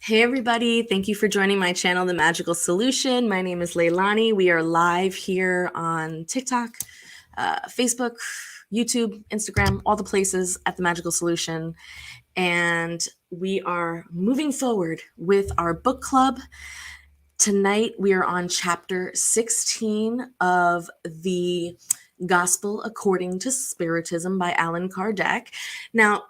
Hey everybody, thank you for joining my channel, The Magical Solution. My name is Leilani. We are live here on TikTok, Facebook, YouTube, Instagram, all the places at The Magical Solution. And we are moving forward with our book club. Tonight we are on chapter 16 of the Gospel According to Spiritism by Allan Kardec. Now,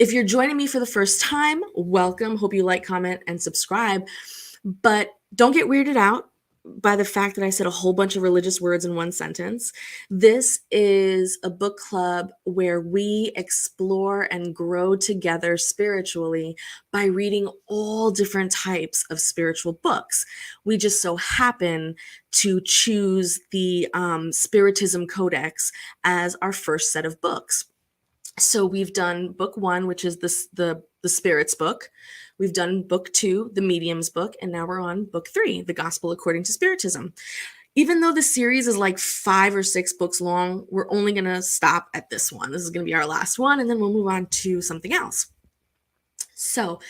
if you're joining me for the first time, welcome. Hope you like, comment, and subscribe. But don't get weirded out by the fact that I said a whole bunch of religious words in one sentence. This is a book club where we explore and grow together spiritually by reading all different types of spiritual books. We just so happen to choose the Spiritism Codex as our first set of books. So we've done book 1, which is the spirits book. We've done book 2, the mediums book, and now we're on book 3, the Gospel According to Spiritism. Even though the series is like 5 or 6 books long, we're only going to stop at this one. This is going to be our last one, and then we'll move on to something else. So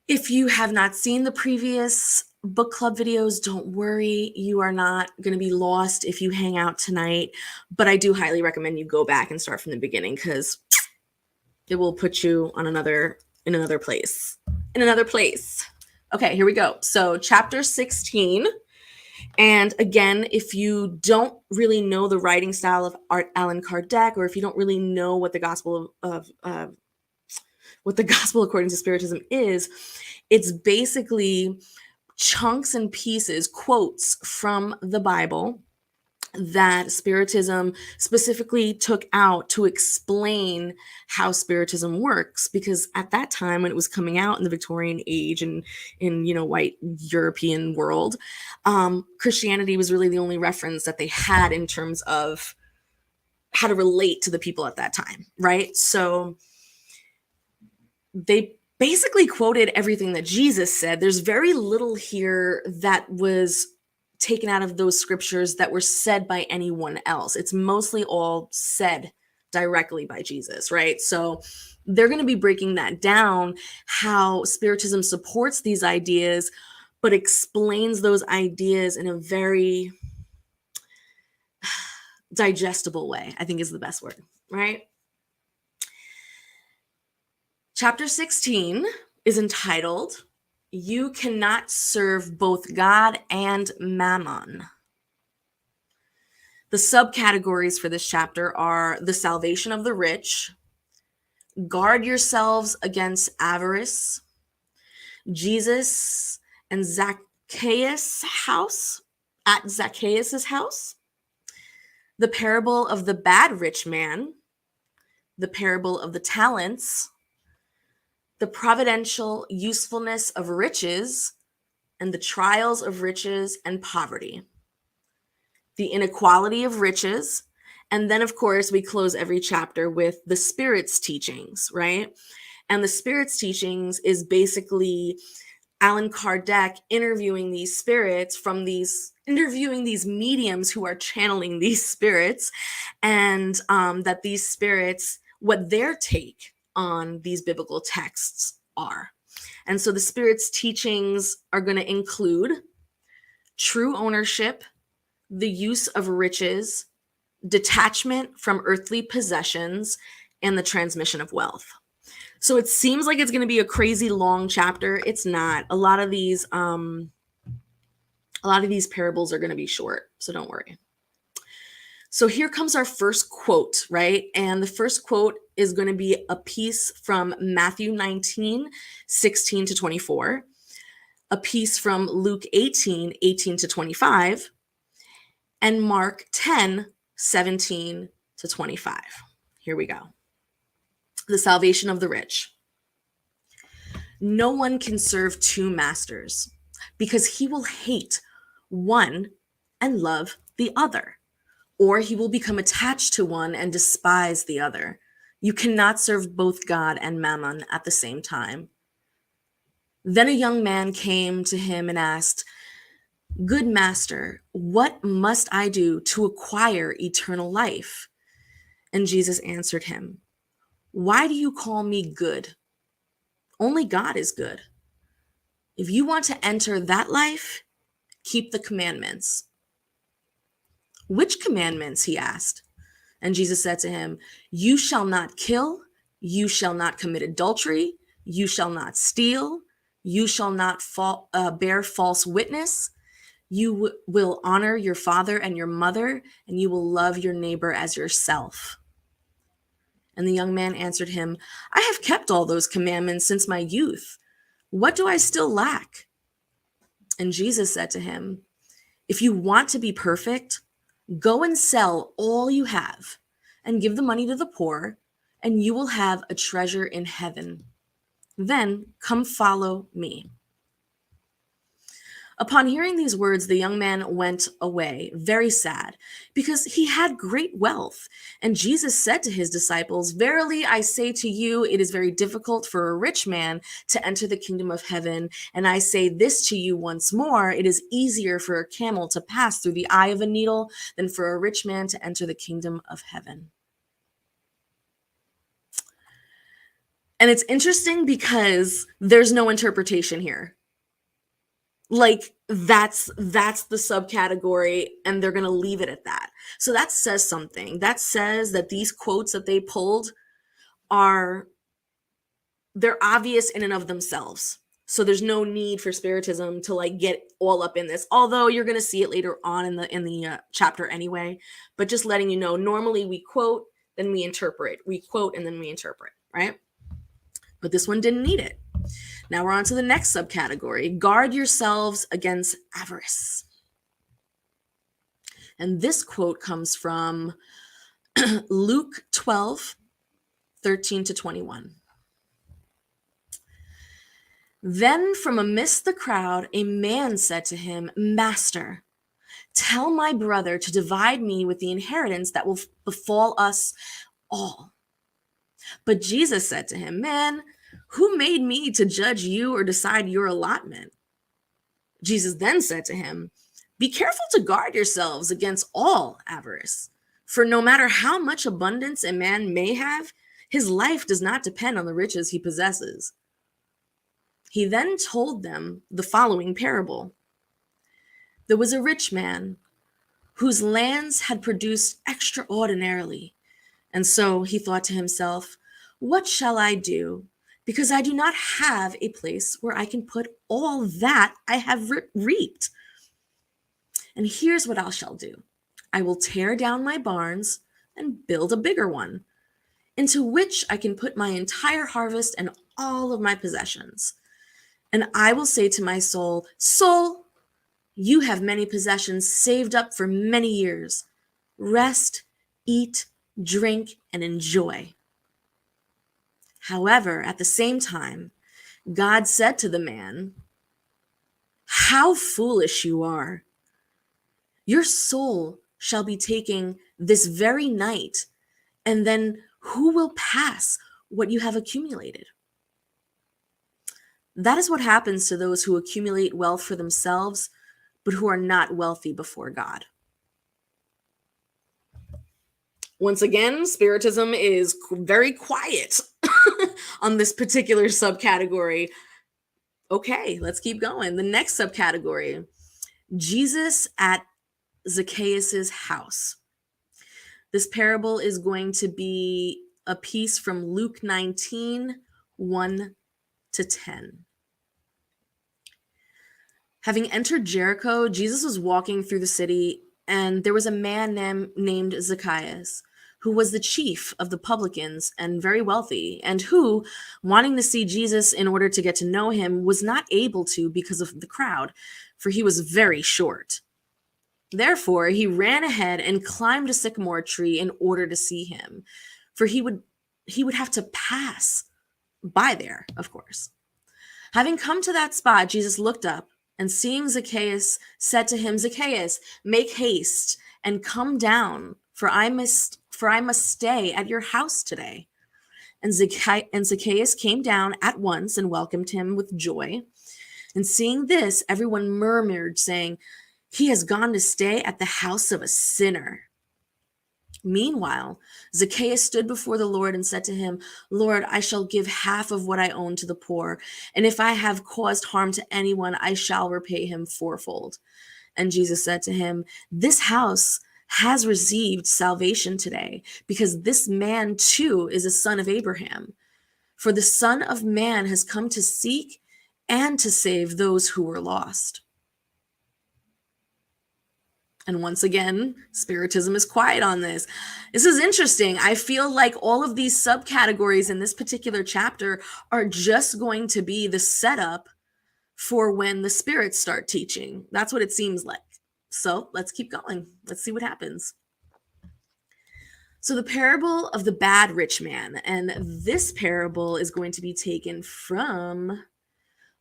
if you have not seen the previous book club videos, don't worry, you are not going to be lost if you hang out tonight, but I do highly recommend you go back and start from the beginning because it will put you on another place. Okay, here we go. So chapter 16. And again, if you don't really know the writing style of Allan Kardec, or if you don't really know what the Gospel what the Gospel According to Spiritism is, it's basically chunks and pieces, quotes from the Bible that Spiritism specifically took out to explain how Spiritism works, because at that time when it was coming out in the Victorian age and in white European world, Christianity was really the only reference that they had in terms of how to relate to the people at that time, right? So they basically quoted everything that Jesus said. There's very little here that was taken out of those scriptures that were said by anyone else. It's mostly all said directly by Jesus, right? So they're going to be breaking that down, how Spiritism supports these ideas, but explains those ideas in a very digestible way, I think is the best word, right? Chapter 16 is entitled, You Cannot Serve Both God and Mammon. The subcategories for this chapter are the salvation of the rich, guard yourselves against avarice, Jesus and Zacchaeus' house, at Zacchaeus' house, the parable of the bad rich man, the parable of the talents, the providential usefulness of riches, and the trials of riches and poverty, the inequality of riches, and then, of course, we close every chapter with the spirits teachings, right? And the spirits teachings is basically Allan Kardec interviewing these spirits interviewing these mediums who are channeling these spirits, and that these spirits, what their take on these biblical texts are. And so the Spirit's teachings are going to include true ownership, the use of riches, detachment from earthly possessions, and the transmission of wealth. So it seems like it's going to be a crazy long chapter. It's not. A lot of these parables are going to be short, so don't worry. So here comes our first quote, right? And the first quote is going to be a piece from Matthew 19, 16 to 24, a piece from Luke 18, 18 to 25, and Mark 10, 17 to 25. Here we go. The salvation of the rich. No one can serve two masters, because he will hate one and love the other, or he will become attached to one and despise the other. You cannot serve both God and Mammon at the same time. Then a young man came to him and asked, Good master, what must I do to acquire eternal life? And Jesus answered him, Why do you call me good? Only God is good. If you want to enter that life, keep the commandments. Which commandments? He asked. And Jesus said to him, you shall not kill, you shall not commit adultery, you shall not steal, you shall not bear false witness, you will honor your father and your mother, and you will love your neighbor as yourself. And the young man answered him, I have kept all those commandments since my youth. What do I still lack? And Jesus said to him, if you want to be perfect, go and sell all you have and give the money to the poor, and you will have a treasure in heaven. Then come follow me. Upon hearing these words, the young man went away, very sad, because he had great wealth. And Jesus said to his disciples, verily I say to you, it is very difficult for a rich man to enter the kingdom of heaven. And I say this to you once more, it is easier for a camel to pass through the eye of a needle than for a rich man to enter the kingdom of heaven. And it's interesting because there's no interpretation here. Like that's the subcategory, and they're going to leave it at that. So that says something. That says that these quotes that they pulled they're obvious in and of themselves. So there's no need for Spiritism to like get all up in this, although you're going to see it later on in the chapter anyway. But just letting you know, normally we quote, then we interpret. We quote and then we interpret, right? But this one didn't need it. Now we're on to the next subcategory. Guard yourselves against avarice. And this quote comes from Luke 12, 13 to 21. Then from amidst the crowd, a man said to him, Master, tell my brother to divide me with the inheritance that will befall us all. But Jesus said to him, man, who made me to judge you or decide your allotment? Jesus then said to him, be careful to guard yourselves against all avarice, for no matter how much abundance a man may have, his life does not depend on the riches he possesses. He then told them the following parable. There was a rich man whose lands had produced extraordinarily, and so he thought to himself, what shall I do? Because I do not have a place where I can put all that I have reaped. And here's what I shall do. I will tear down my barns and build a bigger one, into which I can put my entire harvest and all of my possessions. And I will say to my soul, soul, you have many possessions saved up for many years. Rest, eat, drink, and enjoy. However, at the same time, God said to the man, how foolish you are. Your soul shall be taken this very night, and then who will pass what you have accumulated? That is what happens to those who accumulate wealth for themselves, but who are not wealthy before God. Once again, Spiritism is very quiet on this particular subcategory. Okay, let's keep going. The next subcategory, Jesus at Zacchaeus' house. This parable is going to be a piece from Luke 19, 1 to 10. Having entered Jericho, Jesus was walking through the city, and there was a man named Zacchaeus, who was the chief of the publicans and very wealthy, and who, wanting to see Jesus in order to get to know him, was not able to because of the crowd, for he was very short. Therefore, he ran ahead and climbed a sycamore tree in order to see him, for he would have to pass by there, of course. Having come to that spot, Jesus looked up, and seeing Zacchaeus, said to him, Zacchaeus, make haste and come down, for I must stay at your house today. And Zacchaeus came down at once and welcomed him with joy. And seeing this, everyone murmured, saying, he has gone to stay at the house of a sinner. Meanwhile, Zacchaeus stood before the Lord and said to him, Lord, I shall give half of what I own to the poor, and if I have caused harm to anyone, I shall repay him fourfold. And Jesus said to him, this house has received salvation today, because this man too is a son of Abraham. For the Son of Man has come to seek and to save those who were lost. And once again, Spiritism is quiet on this. This is interesting. I feel like all of these subcategories in this particular chapter are just going to be the setup for when the spirits start teaching. That's what it seems like. So let's keep going. Let's see what happens. So the parable of the bad rich man, and this parable is going to be taken from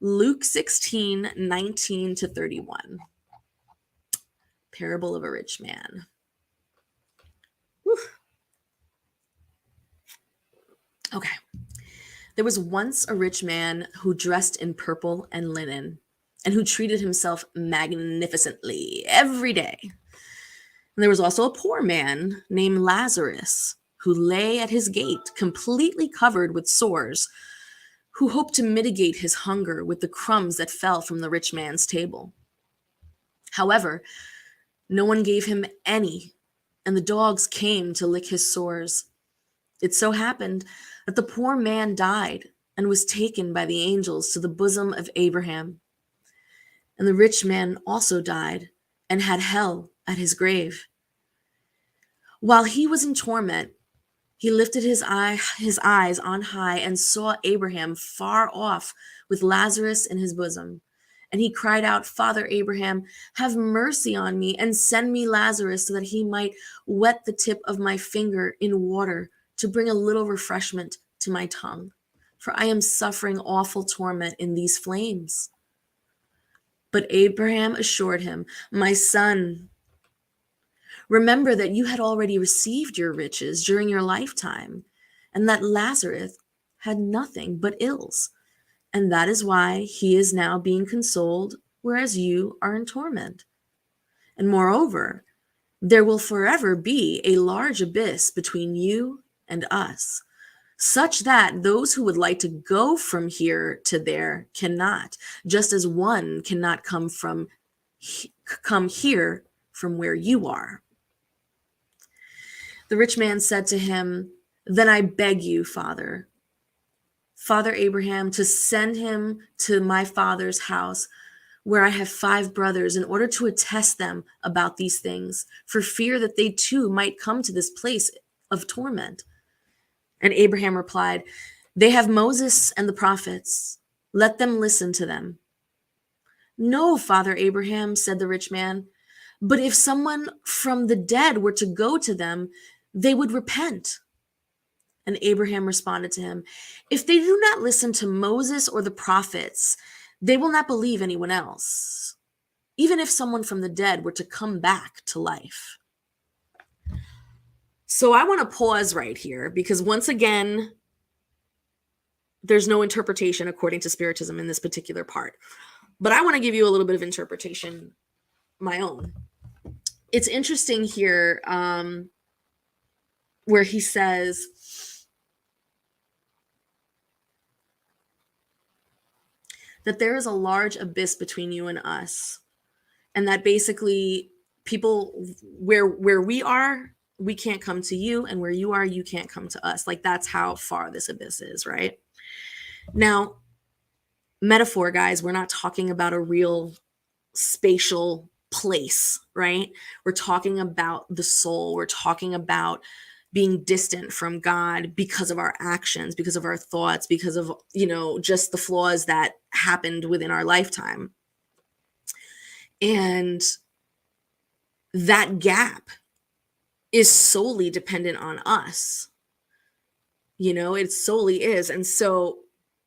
Luke 16, 19 to 31. Parable of a rich man. Whew. Okay. There was once a rich man who dressed in purple and linen, and who treated himself magnificently every day. And there was also a poor man named Lazarus, who lay at his gate, completely covered with sores, who hoped to mitigate his hunger with the crumbs that fell from the rich man's table. However, no one gave him any, and the dogs came to lick his sores. It so happened that the poor man died and was taken by the angels to the bosom of Abraham. And the rich man also died and had hell at his grave. While he was in torment, he lifted his eyes on high and saw Abraham far off with Lazarus in his bosom. And he cried out, Father Abraham, have mercy on me and send me Lazarus so that he might wet the tip of my finger in water to bring a little refreshment to my tongue. For I am suffering awful torment in these flames. But Abraham assured him, my son, remember that you had already received your riches during your lifetime, and that Lazarus had nothing but ills. And that is why he is now being consoled, whereas you are in torment. And moreover, there will forever be a large abyss between you and us, such that those who would like to go from here to there cannot, just as one cannot come here from where you are. The rich man said to him, then I beg you, Father Abraham, to send him to my father's house, where I have 5 brothers, in order to attest them about these things, for fear that they too might come to this place of torment. And Abraham replied, they have Moses and the prophets. Let them listen to them. No, Father Abraham, said the rich man, but if someone from the dead were to go to them, they would repent. And Abraham responded to him, if they do not listen to Moses or the prophets, they will not believe anyone else, even if someone from the dead were to come back to life. So I want to pause right here, because once again, there's no interpretation according to Spiritism in this particular part. But I want to give you a little bit of interpretation, my own. It's interesting here where he says, that there is a large abyss between you and us, and that basically people where we are, we can't come to you, and where you are, you can't come to us. Like, that's how far this abyss is, right? Now, metaphor, guys, we're not talking about a real spatial place, right? We're talking about the soul. We're talking about being distant from God because of our actions, because of our thoughts, because of, just the flaws that happened within our lifetime. And that gap is solely dependent on us. It solely is. And so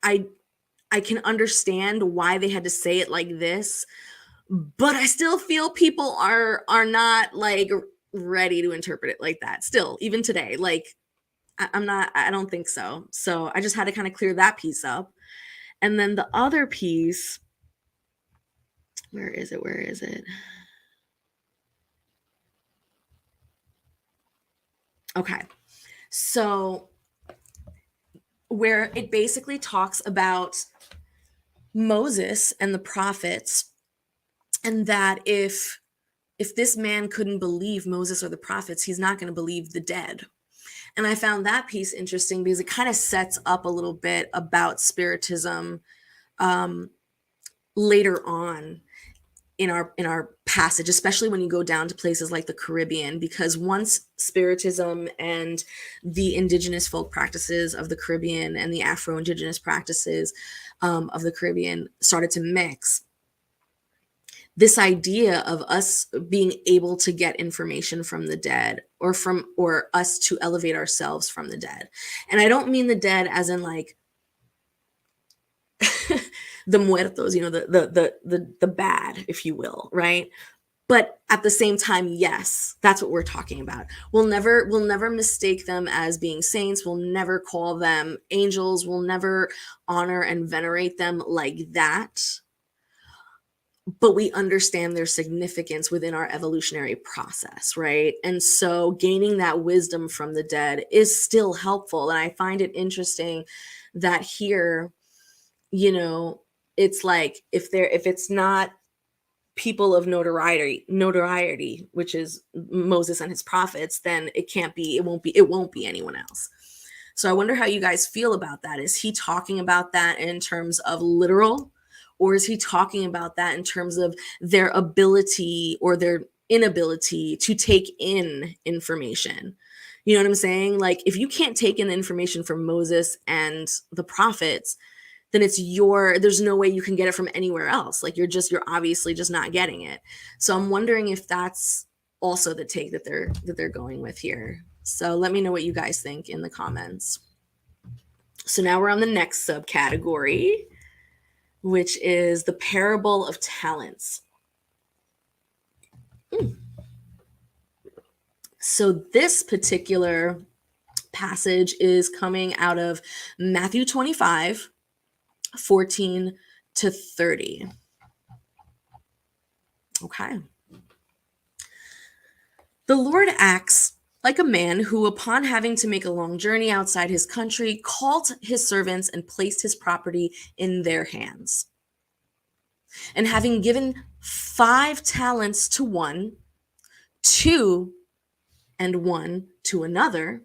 I can understand why they had to say it like this, but I still feel people are not like ready to interpret it like that still, even today. Like, I don't think so. So I just had to kind of clear that piece up. And then the other piece, where is it? Okay. So where it basically talks about Moses and the prophets, and that if this man couldn't believe Moses or the prophets, he's not going to believe the dead. And I found that piece interesting because it kind of sets up a little bit about Spiritism later on in our passage, especially when you go down to places like the Caribbean, because once Spiritism and the indigenous folk practices of the Caribbean and the Afro-Indigenous practices of the Caribbean started to mix, this idea of us being able to get information from the dead, or us to elevate ourselves from the dead. And I don't mean the dead as in like the muertos, the bad, if you will, right? But at the same time, yes, that's what we're talking about. We'll never mistake them as being saints. We'll never call them angels. We'll never honor and venerate them like that. But we understand their significance within our evolutionary process, right? And so gaining that wisdom from the dead is still helpful. And I find it interesting that here, it's like if it's not people of notoriety, which is Moses and his prophets, then it won't be anyone else. So I wonder how you guys feel about that. Is he talking about that in terms of literal, or is he talking about that in terms of their ability or their inability to take in information? You know what I'm saying? Like, if you can't take in the information from Moses and the prophets, then there's no way you can get it from anywhere else. Like, you're obviously just not getting it. So I'm wondering if that's also the take that they're going with here. So let me know what you guys think in the comments. So now we're on the next subcategory, which is the parable of talents. So this particular passage is coming out of Matthew 25, 14 to 30. Okay. The Lord acts like a man who, upon having to make a long journey outside his country, called his servants and placed his property in their hands. And having given 5 talents to one, 2 and 1 to another,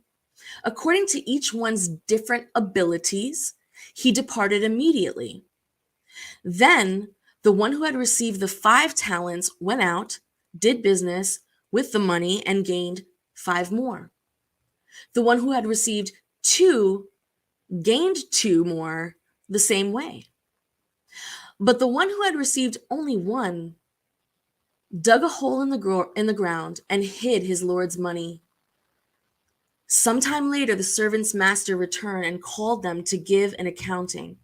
according to each one's different abilities, he departed immediately. Then the one who had received the 5 talents went out, did business with the money, and gained 5 more. The one who had received 2 gained 2 more the same way. But the one who had received only 1 dug a hole in the ground and hid his Lord's money. Sometime later, the servant's master returned and called them to give an accounting.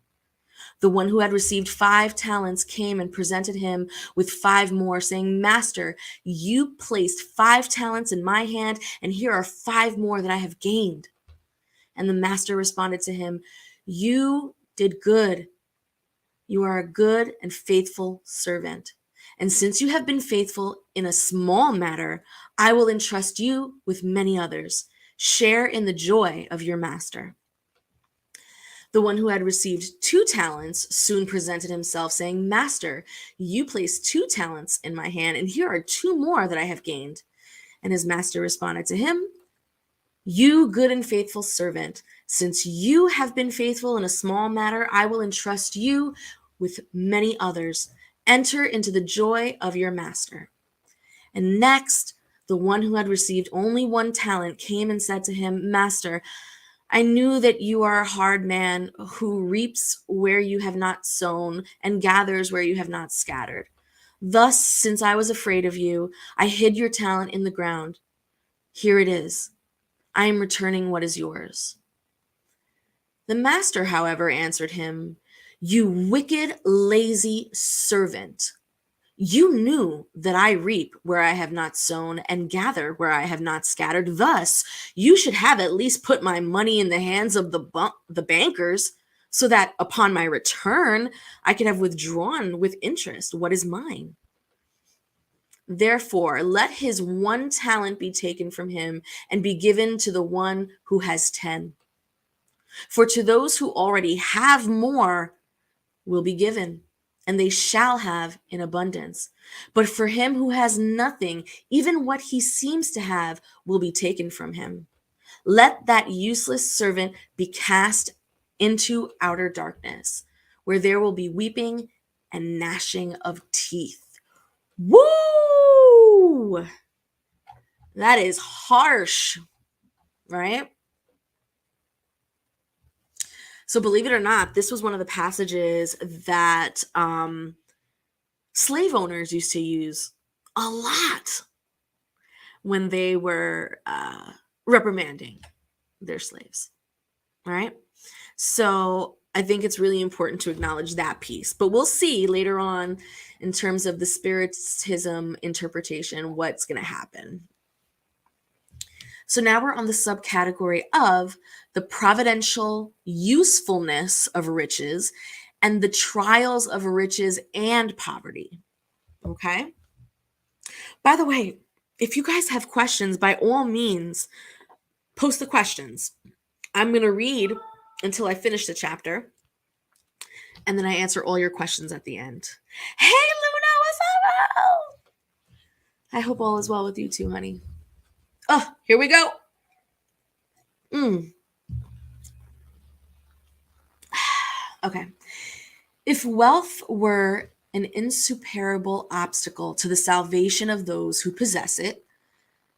The one who had received 5 talents came and presented him with 5 more, saying, Master, you placed 5 talents in my hand, and here are 5 more that I have gained. And the master responded to him, You did good. You are a good and faithful servant. And since you have been faithful in a small matter, I will entrust you with many others. Share in the joy of your master. The one who had received 2 talents soon presented himself, saying, Master, you placed 2 talents in my hand, and here are 2 more that I have gained. And his master responded to him, You good and faithful servant, since you have been faithful in a small matter, I will entrust you with many others. Enter into the joy of your master. And next, the one who had received only 1 talent came and said to him, Master, I knew that you are a hard man who reaps where you have not sown and gathers where you have not scattered. Thus, since I was afraid of you, I hid your talent in the ground. Here it is. I am returning what is yours. The master, however, answered him, You wicked, lazy servant. You knew that I reap where I have not sown and gather where I have not scattered. Thus, you should have at least put my money in the hands of the bankers, so that upon my return, I could have withdrawn with interest what is mine. Therefore, let his one talent be taken from him and be given to the one who has 10. For to those who already have more will be given, and they shall have in abundance. But for him who has nothing, even what he seems to have will be taken from him. Let that useless servant be cast into outer darkness, where there will be weeping and gnashing of teeth. Woo! That is harsh, right? So, believe it or not, this was one of the passages that slave owners used to use a lot when they were reprimanding their slaves, right? So I think it's really important to acknowledge that piece. But we'll see later on in terms of the Spiritism interpretation what's going to happen. So now we're on the subcategory of the providential usefulness of riches and the trials of riches and poverty. Okay? By the way, if you guys have questions, by all means, post the questions. I'm going to read until I finish the chapter, and then I answer all your questions at the end. Hey, Luna, what's up? I hope all is well with you too, honey. Oh, here we go. Okay. If wealth were an insuperable obstacle to the salvation of those who possess it,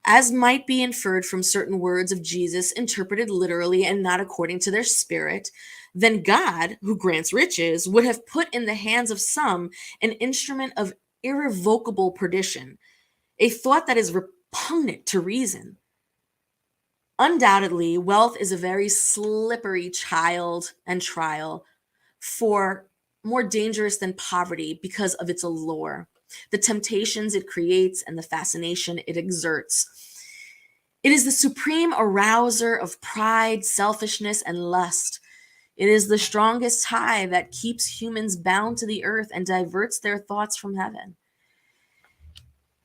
as might be inferred from certain words of Jesus interpreted literally and not according to their spirit, then God, who grants riches, would have put in the hands of some an instrument of irrevocable perdition, a thought that is repugnant to reason. Undoubtedly, wealth is a very slippery child and trial, for more dangerous than poverty because of its allure, the temptations it creates, and the fascination it exerts. It is the supreme arouser of pride, selfishness, and lust. It is the strongest tie that keeps humans bound to the earth and diverts their thoughts from heaven.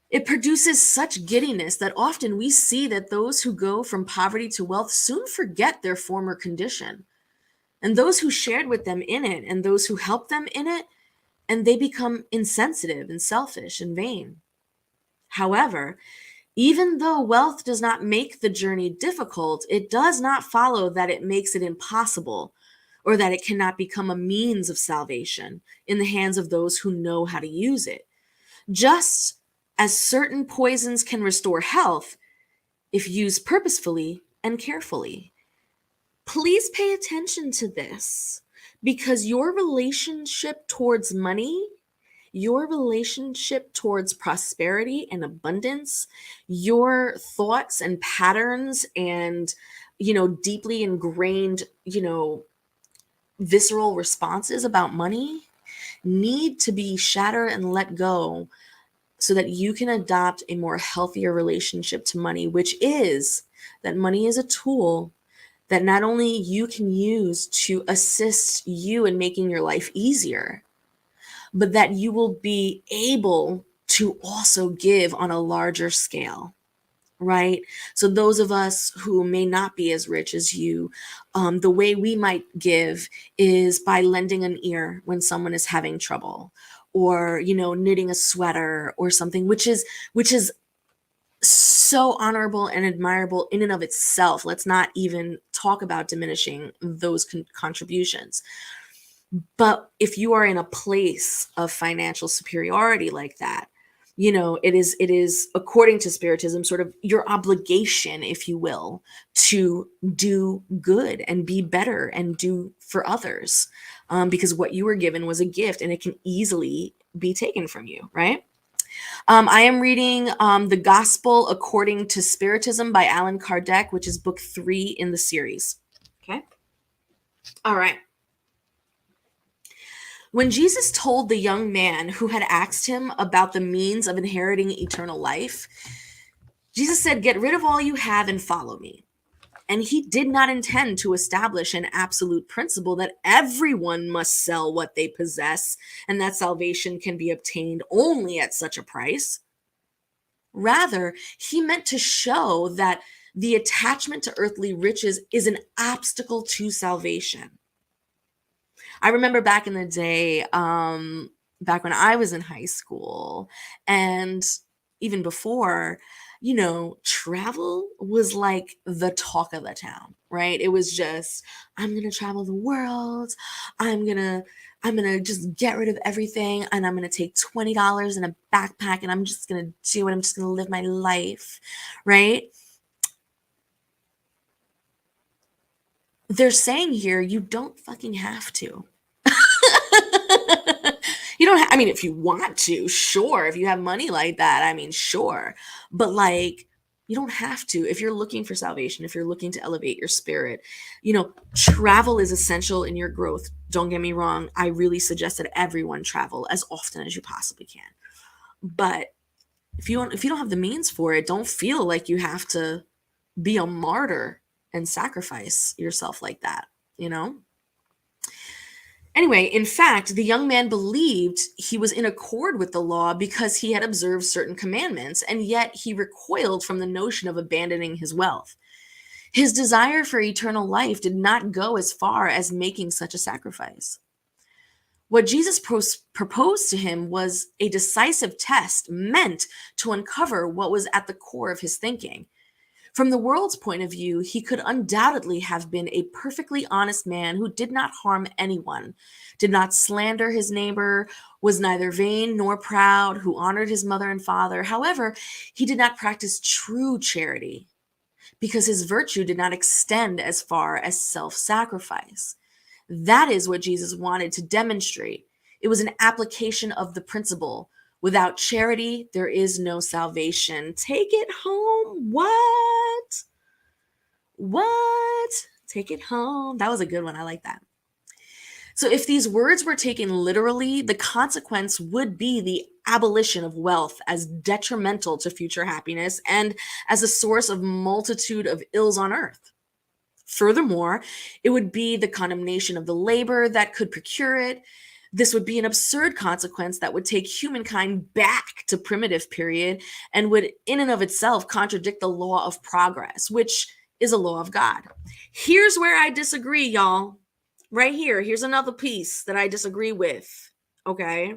It produces such giddiness that often we see that those who go from poverty to wealth soon forget their former condition, and those who shared with them in it, and those who helped them in it, and they become insensitive and selfish and vain. However, even though wealth does not make the journey difficult, it does not follow that it makes it impossible, or that it cannot become a means of salvation in the hands of those who know how to use it. Just as certain poisons can restore health if used purposefully and carefully. Please pay attention to this, because your relationship towards money, your relationship towards prosperity and abundance, your thoughts and patterns and, deeply ingrained, visceral responses about money need to be shattered and let go so that you can adopt a more healthier relationship to money, which is that money is a tool that not only you can use to assist you in making your life easier, but that you will be able to also give on a larger scale, right? So those of us who may not be as rich as you, the way we might give is by lending an ear when someone is having trouble, or, knitting a sweater or something, which is so honorable and admirable in and of itself. Let's not even talk about diminishing those contributions. But if you are in a place of financial superiority like that, it is according to Spiritism sort of your obligation, if you will, to do good and be better and do for others, because what you were given was a gift and it can easily be taken from you, right? I am reading The Gospel According to Spiritism by Allan Kardec, which is book 3 in the series. Okay. All right. When Jesus told the young man who had asked him about the means of inheriting eternal life, Jesus said, "Get rid of all you have and follow me." And he did not intend to establish an absolute principle that everyone must sell what they possess and that salvation can be obtained only at such a price. Rather, he meant to show that the attachment to earthly riches is an obstacle to salvation. I remember back in the day, back when I was in high school, and even before, travel was like the talk of the town, right? It was just, I'm gonna travel the world. I'm gonna, I'm gonna just get rid of everything, and I'm gonna take $20 in a backpack, and I'm just gonna do it. I'm just gonna live my life, right? They're saying here, you don't fucking have to. You don't I mean, if you want to, sure. If you have money like that, I mean, sure. But like, you don't have to. If you're looking for salvation, if you're looking to elevate your spirit, travel is essential in your growth. Don't get me wrong. I really suggest that everyone travel as often as you possibly can. But if you don't have the means for it, don't feel like you have to be a martyr and sacrifice yourself like that, you know? Anyway, in fact, the young man believed he was in accord with the law because he had observed certain commandments, and yet he recoiled from the notion of abandoning his wealth. His desire for eternal life did not go as far as making such a sacrifice. What Jesus proposed to him was a decisive test meant to uncover what was at the core of his thinking. From the world's point of view, he could undoubtedly have been a perfectly honest man who did not harm anyone, did not slander his neighbor, was neither vain nor proud, who honored his mother and father. However, he did not practice true charity because his virtue did not extend as far as self sacrifice. That is what Jesus wanted to demonstrate. It was an application of the principle. Without charity, there is no salvation. Take it home. What? What? Take it home. That was a good one. I like that. So, if these words were taken literally, the consequence would be the abolition of wealth as detrimental to future happiness and as a source of multitude of ills on earth. Furthermore, it would be the condemnation of the labor that could procure it. This would be an absurd consequence that would take humankind back to primitive period and would in and of itself contradict the law of progress, which is a law of God. Here's where I disagree, y'all. Right here. Here's another piece that I disagree with. Okay.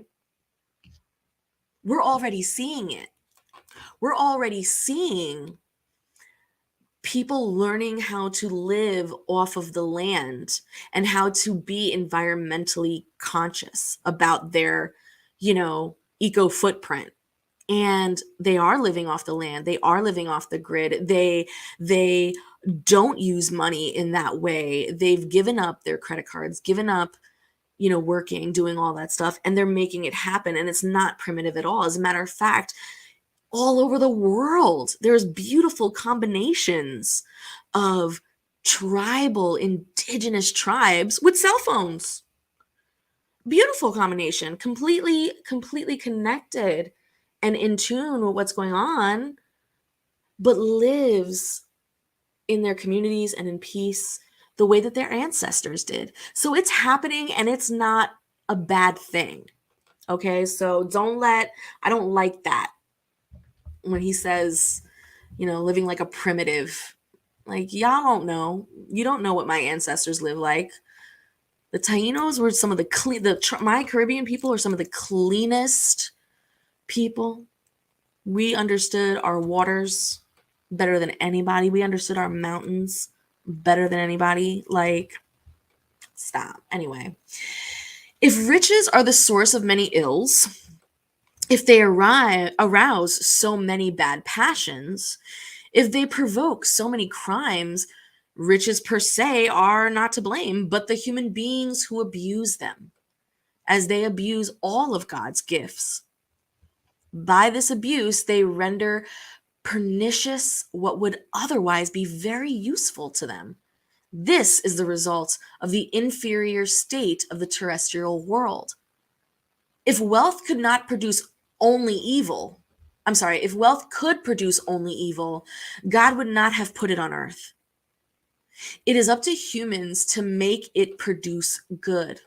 We're already seeing it. We're already seeing people learning how to live off of the land and how to be environmentally conscious about their, eco footprint. And they are living off the land. They are living off the grid. They don't use money in that way. They've given up their credit cards, given up, working, doing all that stuff, and they're making it happen. And it's not primitive at all. As a matter of fact, all over the world, there's beautiful combinations of tribal, indigenous tribes with cell phones. Beautiful combination, completely connected and in tune with what's going on, but lives in their communities and in peace the way that their ancestors did. So it's happening and it's not a bad thing. Okay, so I don't like that when he says, living like a primitive. Like, y'all don't know. You don't know what my ancestors live like. The Tainos were some of my Caribbean people are some of the cleanest people. We understood our waters better than anybody. We understood our mountains better than anybody. Like, stop. Anyway, if riches are the source of many ills, if they arouse so many bad passions, if they provoke so many crimes, riches per se are not to blame, but the human beings who abuse them, as they abuse all of God's gifts. By this abuse, they render pernicious what would otherwise be very useful to them. This is the result of the inferior state of the terrestrial world. If wealth could not produce only evil, if wealth could produce only evil, God would not have put it on earth. It is up to humans to make it produce good.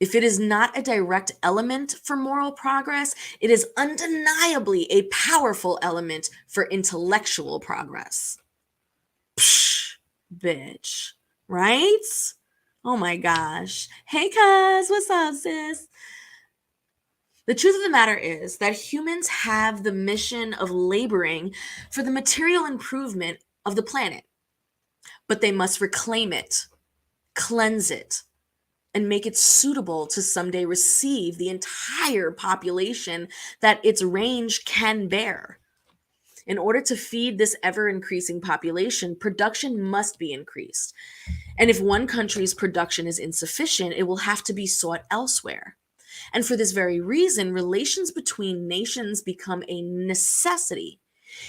If it is not a direct element for moral progress, it is undeniably a powerful element for intellectual progress. Psh, bitch. Right? Oh my gosh. Hey, cuz, what's up, sis? The truth of the matter is that humans have the mission of laboring for the material improvement of the planet, but they must reclaim it, cleanse it, and make it suitable to someday receive the entire population that its range can bear. In order to feed this ever increasing population, production must be increased. And if one country's production is insufficient, it will have to be sought elsewhere. And for this very reason, relations between nations become a necessity.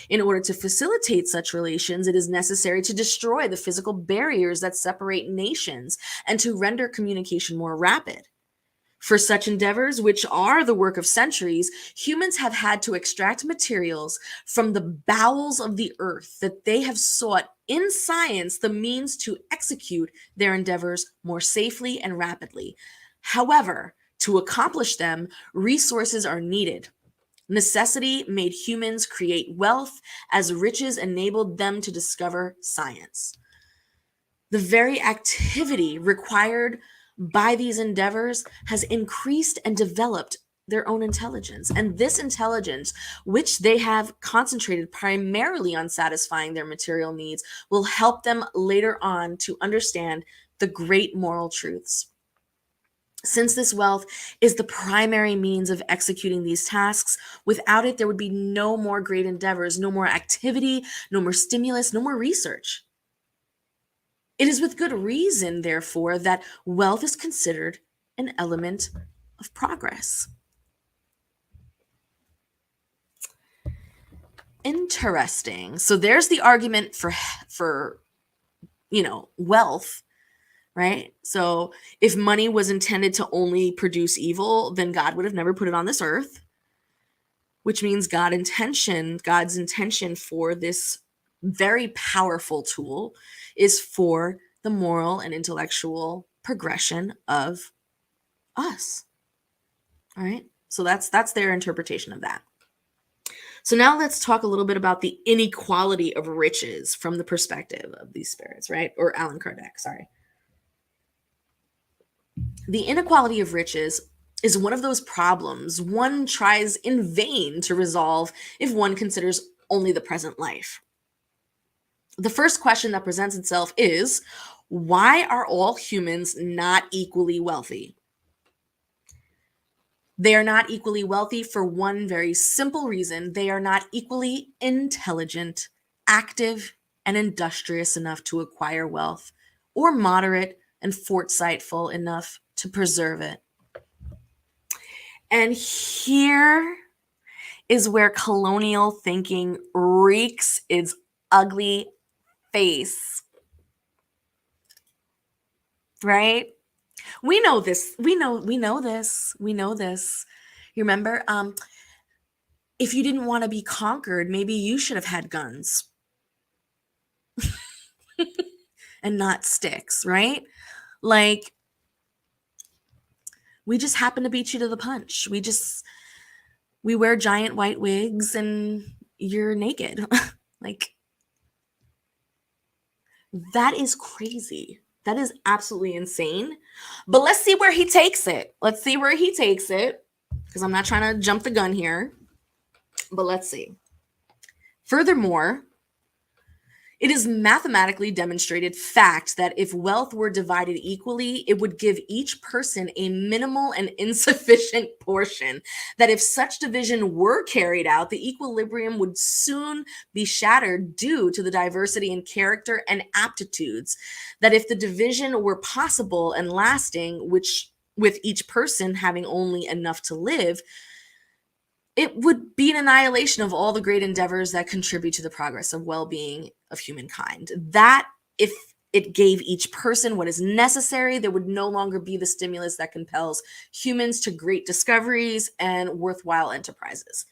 In order to facilitate such relations, it is necessary to destroy the physical barriers that separate nations and to render communication more rapid. For such endeavors, which are the work of centuries, humans have had to extract materials from the bowels of the earth that they have sought in science the means to execute their endeavors more safely and rapidly. However, to accomplish them, resources are needed. Necessity made humans create wealth as riches enabled them to discover science. The very activity required by these endeavors has increased and developed their own intelligence. And this intelligence, which they have concentrated primarily on satisfying their material needs, will help them later on to understand the great moral truths. Since this wealth is the primary means of executing these tasks, without it, there would be no more great endeavors, no more activity, no more stimulus, no more research. It is with good reason, therefore, that wealth is considered an element of progress. Interesting. So there's the argument for wealth, right? So if money was intended to only produce evil, then God would have never put it on this earth, which means God's intention for this very powerful tool is for the moral and intellectual progression of us. All right? So that's their interpretation of that. So now let's talk a little bit about the inequality of riches from the perspective of these spirits, right? Or Allan Kardec, sorry. The inequality of riches is one of those problems one tries in vain to resolve if one considers only the present life. The first question that presents itself is, why are all humans not equally wealthy? They are not equally wealthy for one very simple reason. They are not equally intelligent, active, and industrious enough to acquire wealth, or moderate and foresightful enough to preserve it. And here is where colonial thinking reeks its ugly face. Right? We know this. We know this. We know this. You remember? If you didn't want to be conquered, maybe you should have had guns and not sticks, right? Like, we just happen to beat you to the punch. We wear giant white wigs and you're naked. Like, that is crazy. That is absolutely insane. But let's see where he takes it. Let's see where he takes it. Because I'm not trying to jump the gun here. But let's see. Furthermore, it is mathematically demonstrated fact that if wealth were divided equally, it would give each person a minimal and insufficient portion. That if such division were carried out, the equilibrium would soon be shattered due to the diversity in character and aptitudes. That if the division were possible and lasting, which with each person having only enough to live, it would be an annihilation of all the great endeavors that contribute to the progress of well-being of humankind. That if it gave each person what is necessary, there would no longer be the stimulus that compels humans to great discoveries and worthwhile enterprises.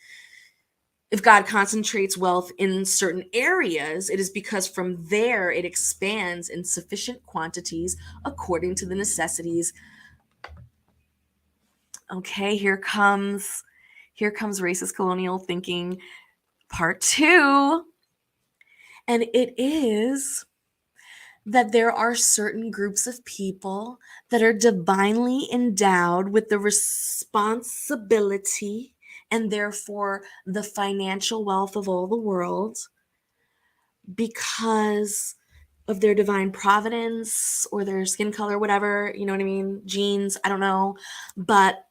If God concentrates wealth in certain areas, it is because from there it expands in sufficient quantities according to the necessities Okay, here comes racist colonial thinking part 2. And it is that there are certain groups of people that are divinely endowed with the responsibility and therefore the financial wealth of all the world because of their divine providence or their skin color, whatever, you know what I mean? Genes, I don't know. But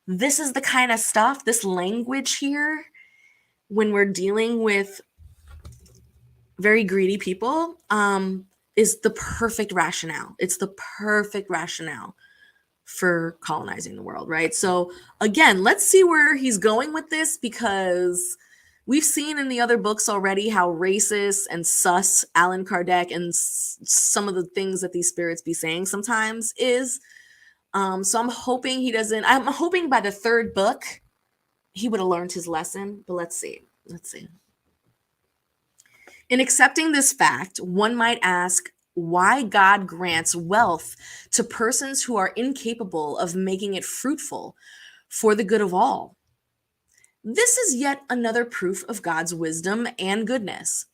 this is the kind of stuff, this language here, when we're dealing with very greedy people, is the perfect rationale. It's the perfect rationale for colonizing the world, right? So again, let's see where he's going with this, because we've seen in the other books already how racist and sus Alan Kardec and some of the things that these spirits be saying sometimes is. So I'm hoping he doesn't. I'm hoping by the third book he would have learned his lesson. But let's see. Let's see. In accepting this fact, one might ask why God grants wealth to persons who are incapable of making it fruitful for the good of all. This is yet another proof of God's wisdom and goodness.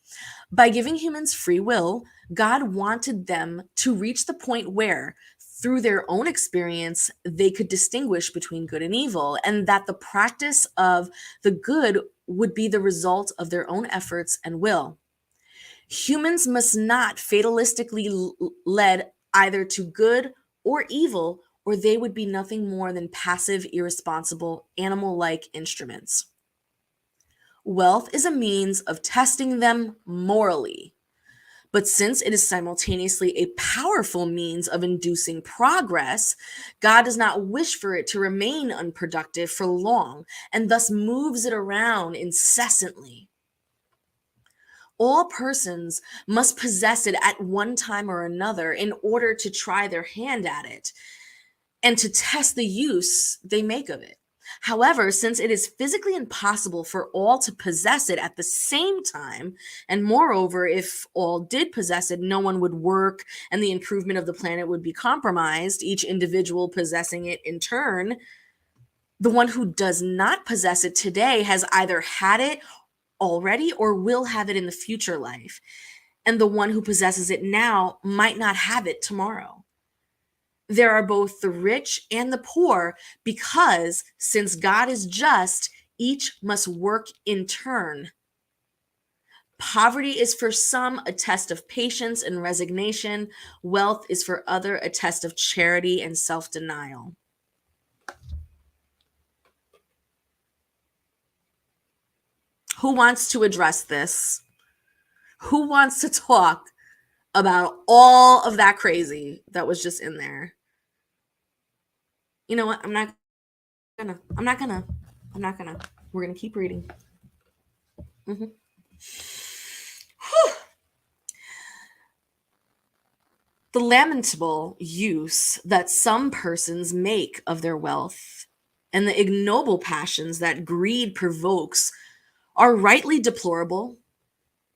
By giving humans free will, God wanted them to reach the point where, through their own experience, they could distinguish between good and evil, and that the practice of the good would be the result of their own efforts and will. Humans must not fatalistically led either to good or evil, or they would be nothing more than passive, irresponsible, animal-like instruments. Wealth is a means of testing them morally. But since it is simultaneously a powerful means of inducing progress, God does not wish for it to remain unproductive for long, and thus moves it around incessantly. All persons must possess it at one time or another in order to try their hand at it and to test the use they make of it. However, since it is physically impossible for all to possess it at the same time, and moreover, if all did possess it, no one would work and the improvement of the planet would be compromised, each individual possessing it in turn, the one who does not possess it today has either had it already or will have it in the future life. And the one who possesses it now might not have it tomorrow. There are both the rich and the poor because, since God is just, each must work in turn. Poverty is for some a test of patience and resignation. Wealth is for other a test of charity and self-denial. Who wants to address this? Who wants to talk about all of that crazy that was just in there? You know what? I'm not gonna. We're gonna keep reading. Mm-hmm. The lamentable use that some persons make of their wealth and the ignoble passions that greed provokes are rightly deplorable.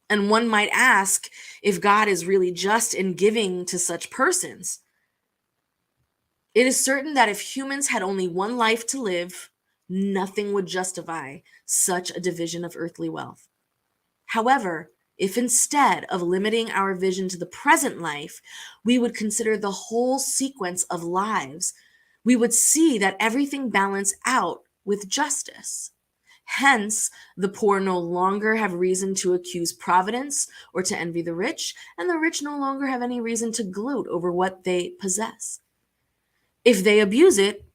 And one might ask if God is really just in giving to such persons. It is certain that if humans had only one life to live, nothing would justify such a division of earthly wealth. However, if instead of limiting our vision to the present life, we would consider the whole sequence of lives, we would see that everything balanced out with justice. Hence, the poor no longer have reason to accuse providence or to envy the rich, and the rich no longer have any reason to gloat over what they possess. If they abuse it,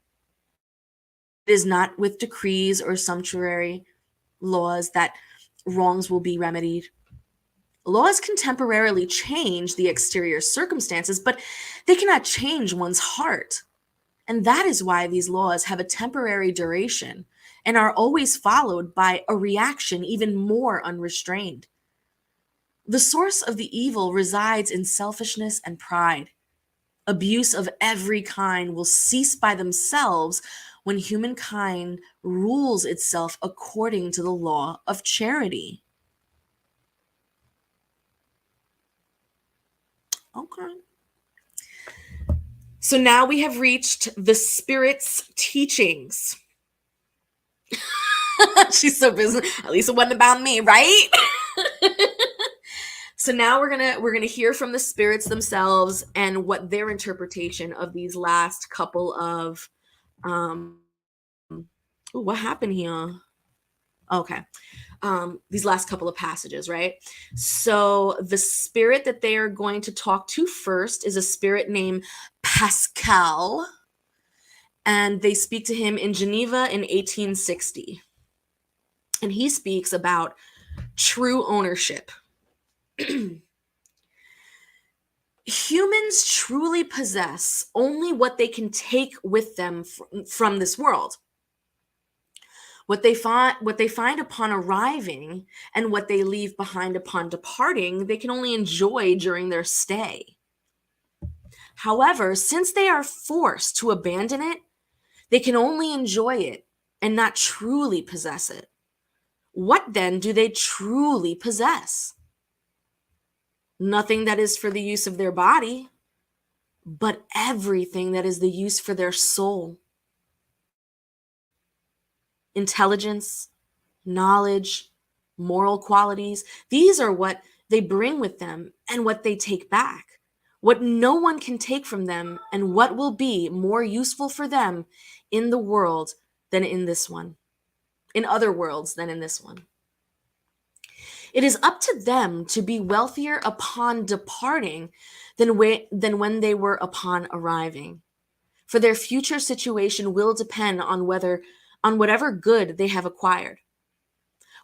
it is not with decrees or sumptuary laws that wrongs will be remedied. Laws can temporarily change the exterior circumstances, but they cannot change one's heart. And that is why these laws have a temporary duration and are always followed by a reaction even more unrestrained. The source of the evil resides in selfishness and pride. Abuse of every kind will cease by themselves when humankind rules itself according to the law of charity. Okay. So now we have reached the spirit's teachings. She's so busy. At least it wasn't about me, right? So now we're gonna hear from the spirits themselves and what their interpretation of these last couple of ooh, what happened here? Okay. These last couple of passages, right? So the spirit that they are going to talk to first is a spirit named Pascal, and they speak to him in Geneva in 1860. And he speaks about true ownership. Humans truly possess only what they can take with them from this world. What they find upon arriving and what they leave behind upon departing, they can only enjoy during their stay. However, since they are forced to abandon it, they can only enjoy it and not truly possess it. What then do they truly possess? Nothing that is for the use of their body, but everything that is the use for their soul. Intelligence, knowledge, moral qualities, these are what they bring with them and what they take back. What no one can take from them and what will be more useful for them in the world than in this one, in other worlds than in this one. It is up to them to be wealthier upon departing than when they were upon arriving. For their future situation will depend on whatever good they have acquired.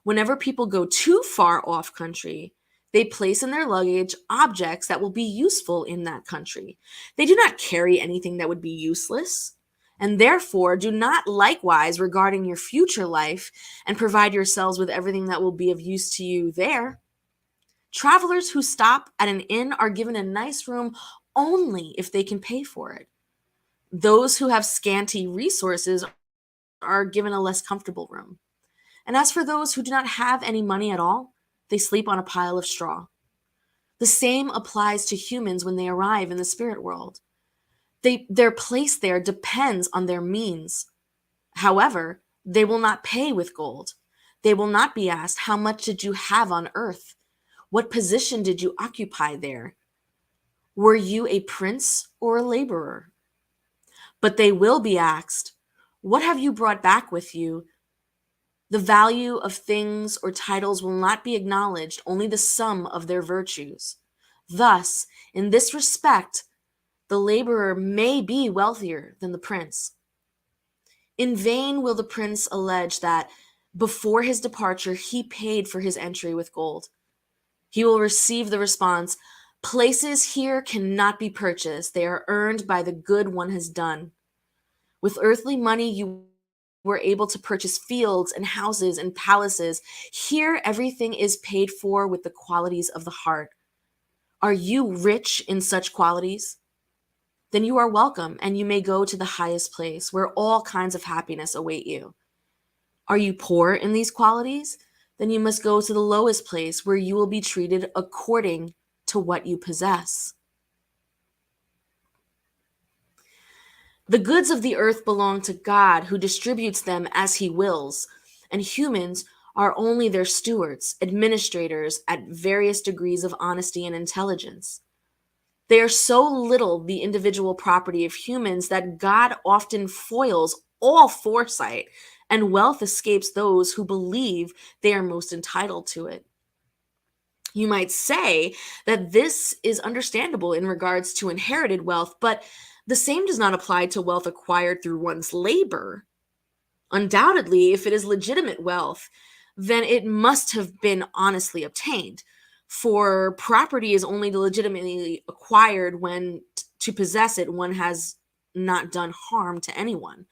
Whenever people go too far off country, they place in their luggage objects that will be useful in that country. They do not carry anything that would be useless, and therefore do not likewise regarding your future life and provide yourselves with everything that will be of use to you there. Travelers who stop at an inn are given a nice room only if they can pay for it. Those who have scanty resources are given a less comfortable room. And as for those who do not have any money at all, they sleep on a pile of straw. The same applies to humans when they arrive in the spirit world. Their place there depends on their means. However, they will not pay with gold. They will not be asked, how much did you have on earth? What position did you occupy there? Were you a prince or a laborer? But they will be asked, what have you brought back with you? The value of things or titles will not be acknowledged, only the sum of their virtues. Thus, in this respect, the laborer may be wealthier than the prince. In vain will the prince allege that before his departure he paid for his entry with gold. He will receive the response, places here cannot be purchased. They are earned by the good one has done. With earthly money you were able to purchase fields and houses and palaces. Here, everything is paid for with the qualities of the heart. Are you rich in such qualities? Then you are welcome, and you may go to the highest place where all kinds of happiness await you. Are you poor in these qualities? Then you must go to the lowest place where you will be treated according to what you possess. The goods of the earth belong to God, who distributes them as he wills, and humans are only their stewards, administrators at various degrees of honesty and intelligence. They are so little the individual property of humans that God often foils all foresight, and wealth escapes those who believe they are most entitled to it. You might say that this is understandable in regards to inherited wealth, but the same does not apply to wealth acquired through one's labor. Undoubtedly, if it is legitimate wealth, then it must have been honestly obtained. For property is only legitimately acquired when to possess it one has not done harm to anyone.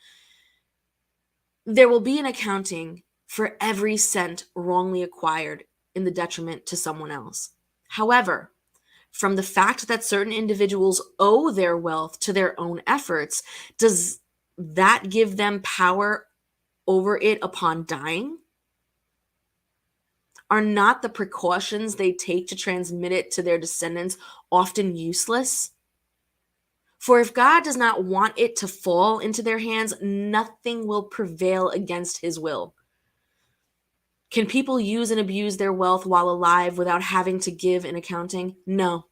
There will be an accounting for every cent wrongly acquired in the detriment to someone else. However, from the fact that certain individuals owe their wealth to their own efforts, does that give them power over it upon dying? Are not the precautions they take to transmit it to their descendants often useless? For if God does not want it to fall into their hands, nothing will prevail against his will. Can people use and abuse their wealth while alive without having to give an accounting? No.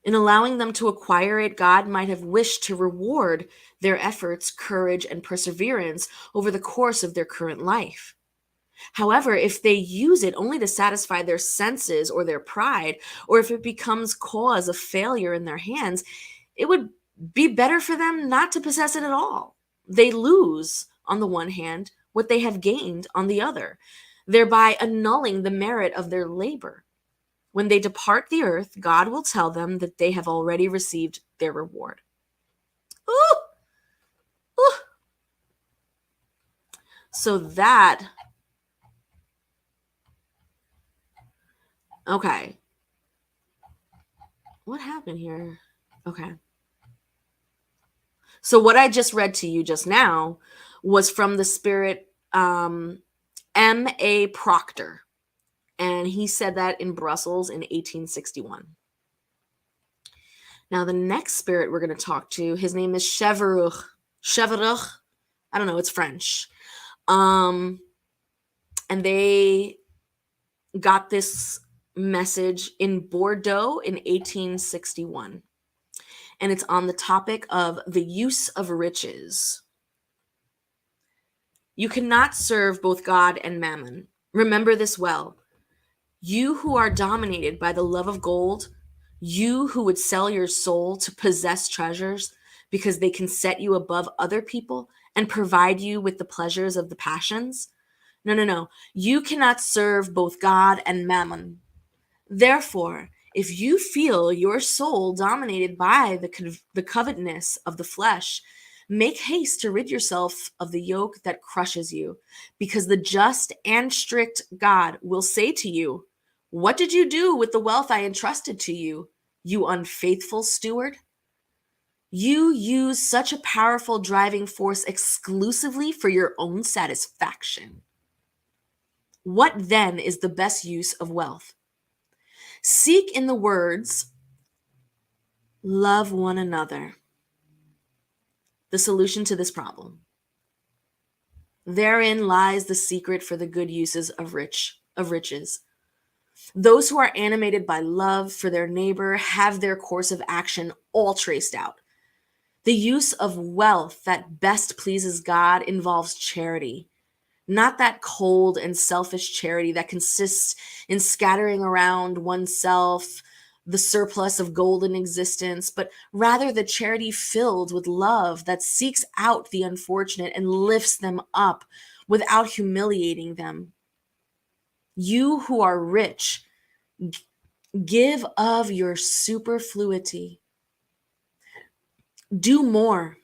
In allowing them to acquire it, God might have wished to reward their efforts, courage, and perseverance over the course of their current life. However, if they use it only to satisfy their senses or their pride, or if it becomes cause of failure in their hands, it would be better for them not to possess it at all. They lose, on the one hand, what they have gained on the other, thereby annulling the merit of their labor. When they depart the earth, God will tell them that they have already received their reward. Ooh! Ooh! So that, okay. What happened here? Okay. So what I just read to you just now was from the spirit M.A. Proctor. And he said that in Brussels in 1861. Now, the next spirit we're going to talk to, his name is Cheveruch. Cheveruch. I don't know, it's French. And they got this message in Bordeaux in 1861. And it's on the topic of the use of riches. You cannot serve both God and mammon. Remember this well. You who are dominated by the love of gold, you who would sell your soul to possess treasures because they can set you above other people and provide you with the pleasures of the passions. No, no, no. You cannot serve both God and mammon. Therefore, if you feel your soul dominated by the covetousness of the flesh, make haste to rid yourself of the yoke that crushes you, because the just and strict God will say to you, "What did you do with the wealth I entrusted to you, you unfaithful steward?" You use such a powerful driving force exclusively for your own satisfaction. What then is the best use of wealth? Seek in the words, love one another, the solution to this problem. Therein lies the secret for the good uses of riches. Those who are animated by love for their neighbor have their course of action all traced out. The use of wealth that best pleases God involves charity, not that cold and selfish charity that consists in scattering around oneself the surplus of golden existence, but rather the charity filled with love that seeks out the unfortunate and lifts them up without humiliating them. You who are rich, give of your superfluity. Do more.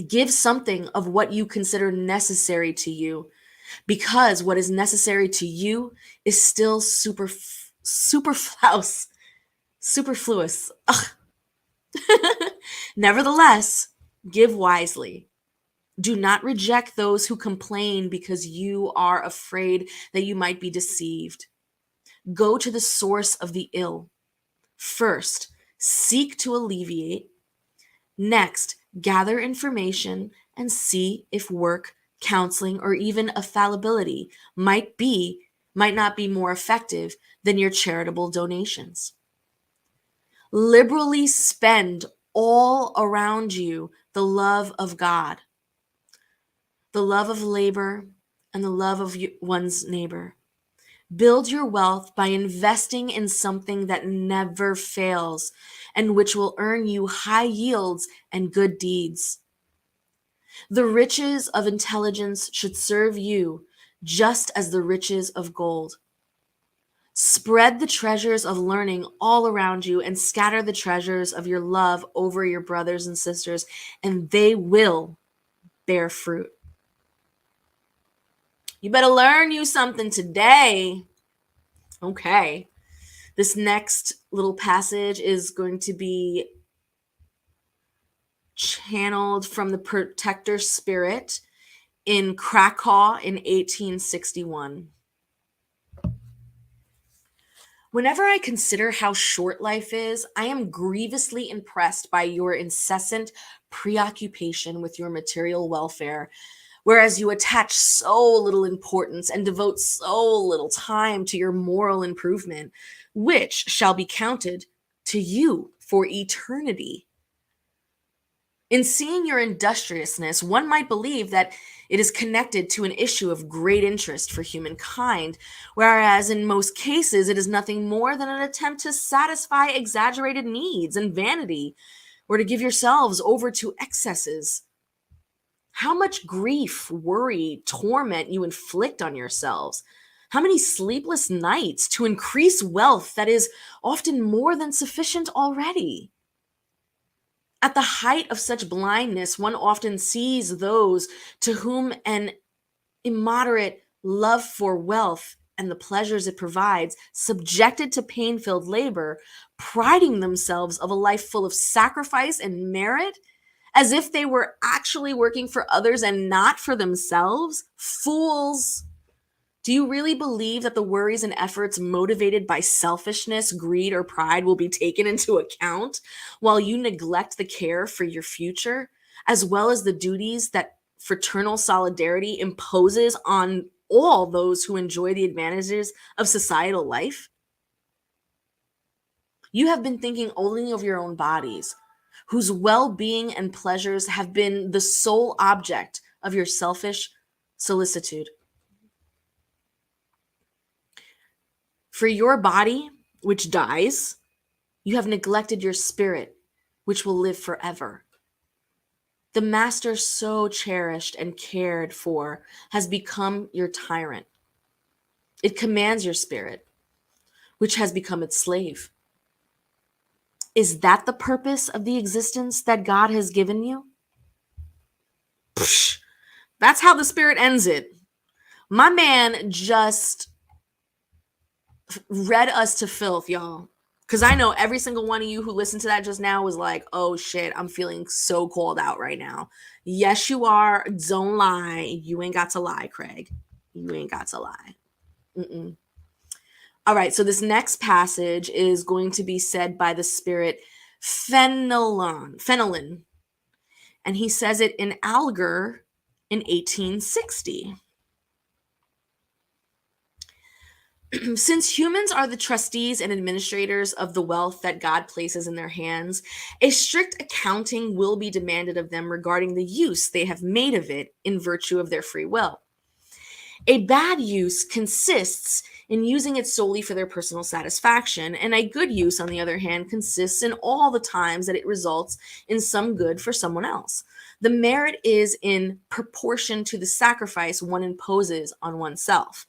Give something of what you consider necessary to you, because what is necessary to you is still superfluous. Superfluous. Nevertheless, give wisely. Do not reject those who complain because you are afraid that you might be deceived. Go to the source of the ill. First, seek to alleviate. Next, gather information and see if work, counseling, or even a fallibility might not be more effective than your charitable donations. Liberally spend all around you the love of God, the love of labor, and the love of one's neighbor. Build your wealth by investing in something that never fails and which will earn you high yields and good deeds. The riches of intelligence should serve you just as the riches of gold. Spread the treasures of learning all around you and scatter the treasures of your love over your brothers and sisters, and they will bear fruit. You better learn you something today. Okay. This next little passage is going to be channeled from the protector spirit in Krakow in 1861. Whenever I consider how short life is, I am grievously impressed by your incessant preoccupation with your material welfare, whereas you attach so little importance and devote so little time to your moral improvement, which shall be counted to you for eternity. In seeing your industriousness, one might believe that it is connected to an issue of great interest for humankind, whereas in most cases it is nothing more than an attempt to satisfy exaggerated needs and vanity, or to give yourselves over to excesses. How much grief, worry, torment you inflict on yourselves. How many sleepless nights to increase wealth that is often more than sufficient already. At the height of such blindness, one often sees those to whom an immoderate love for wealth and the pleasures it provides, subjected to pain filled labor, priding themselves of a life full of sacrifice and merit, as if they were actually working for others and not for themselves. Fools! Do you really believe that the worries and efforts motivated by selfishness, greed, or pride will be taken into account while you neglect the care for your future, as well as the duties that fraternal solidarity imposes on all those who enjoy the advantages of societal life? You have been thinking only of your own bodies, whose well being and pleasures have been the sole object of your selfish solicitude. For your body, which dies, you have neglected your spirit, which will live forever. The master so cherished and cared for has become your tyrant. It commands your spirit, which has become its slave. Is that the purpose of the existence that God has given you? Psh, that's how the spirit ends it. My man just read us to filth, y'all. Because I know every single one of you who listened to that just now was like, oh shit, I'm feeling so called out right now. Yes, you are. Don't lie. You ain't got to lie, Craig. You ain't got to lie. Mm-mm. All right, so this next passage is going to be said by the spirit Fenelon. And he says it in Alger in 1860. Since humans are the trustees and administrators of the wealth that God places in their hands, a strict accounting will be demanded of them regarding the use they have made of it in virtue of their free will. A bad use consists in using it solely for their personal satisfaction, and a good use, on the other hand, consists in all the times that it results in some good for someone else. The merit is in proportion to the sacrifice one imposes on oneself.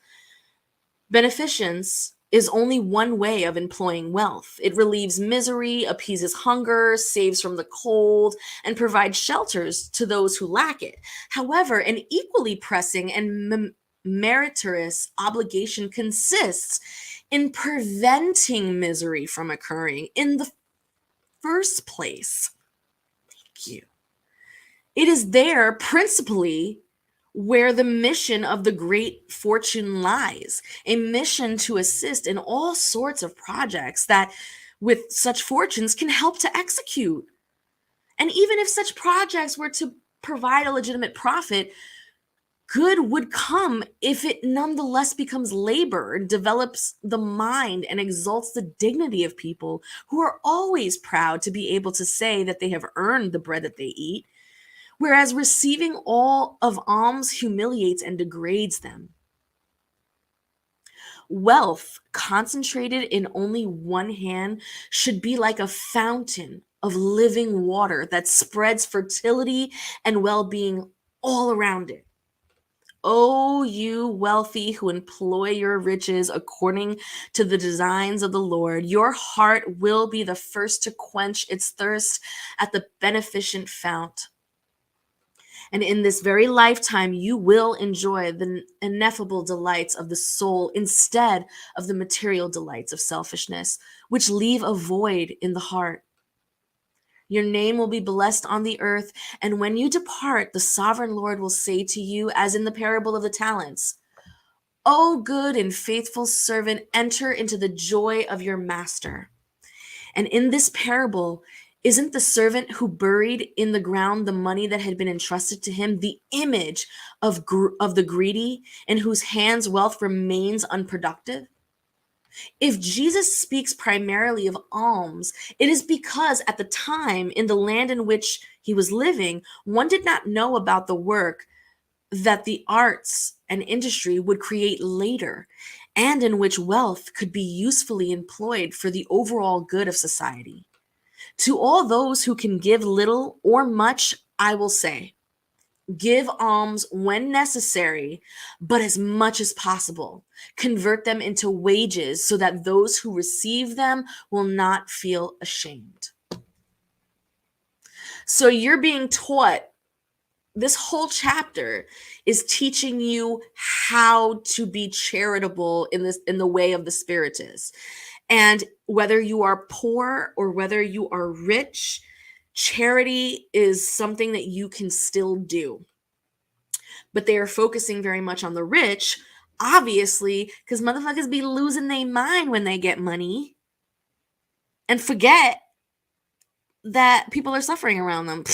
Beneficence is only one way of employing wealth. It relieves misery, appeases hunger, saves from the cold, and provides shelters to those who lack it. However, an equally pressing and meritorious obligation consists in preventing misery from occurring in the first place. Thank you. It is there principally where the mission of the great fortune lies, a mission to assist in all sorts of projects that, with such fortunes, can help to execute. And even if such projects were to provide a legitimate profit, good would come if it nonetheless becomes labor, develops the mind, and exalts the dignity of people who are always proud to be able to say that they have earned the bread that they eat, whereas receiving all of alms humiliates and degrades them. Wealth concentrated in only one hand should be like a fountain of living water that spreads fertility and well-being all around it. Oh, you wealthy who employ your riches according to the designs of the Lord, your heart will be the first to quench its thirst at the beneficent fount. And in this very lifetime, you will enjoy the ineffable delights of the soul instead of the material delights of selfishness, which leave a void in the heart. Your name will be blessed on the earth, and when you depart, the sovereign Lord will say to you, as in the parable of the talents, O good and faithful servant, enter into the joy of your master. And in this parable, isn't the servant who buried in the ground the money that had been entrusted to him the image of the greedy in whose hands wealth remains unproductive? If Jesus speaks primarily of alms, it is because at the time in the land in which he was living, one did not know about the work that the arts and industry would create later, and in which wealth could be usefully employed for the overall good of society. To all those who can give little or much, I will say, give alms when necessary, but as much as possible. Convert them into wages so that those who receive them will not feel ashamed. So you're being taught, this whole chapter is teaching you how to be charitable in the way of the Spiritists. And whether you are poor or whether you are rich, charity is something that you can still do. But they are focusing very much on the rich, obviously, because motherfuckers be losing their mind when they get money and forget that people are suffering around them.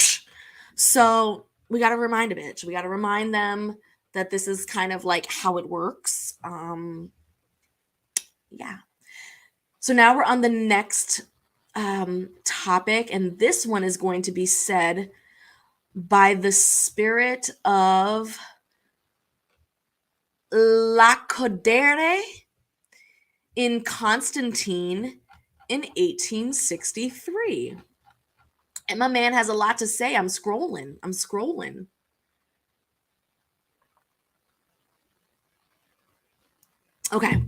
So we got to remind a bitch. We got to remind them that this is kind of like how it works. Yeah. So now we're on the next topic, and this one is going to be said by the spirit of Lakodere in Constantine in 1863. And my man has a lot to say. I'm scrolling. Okay.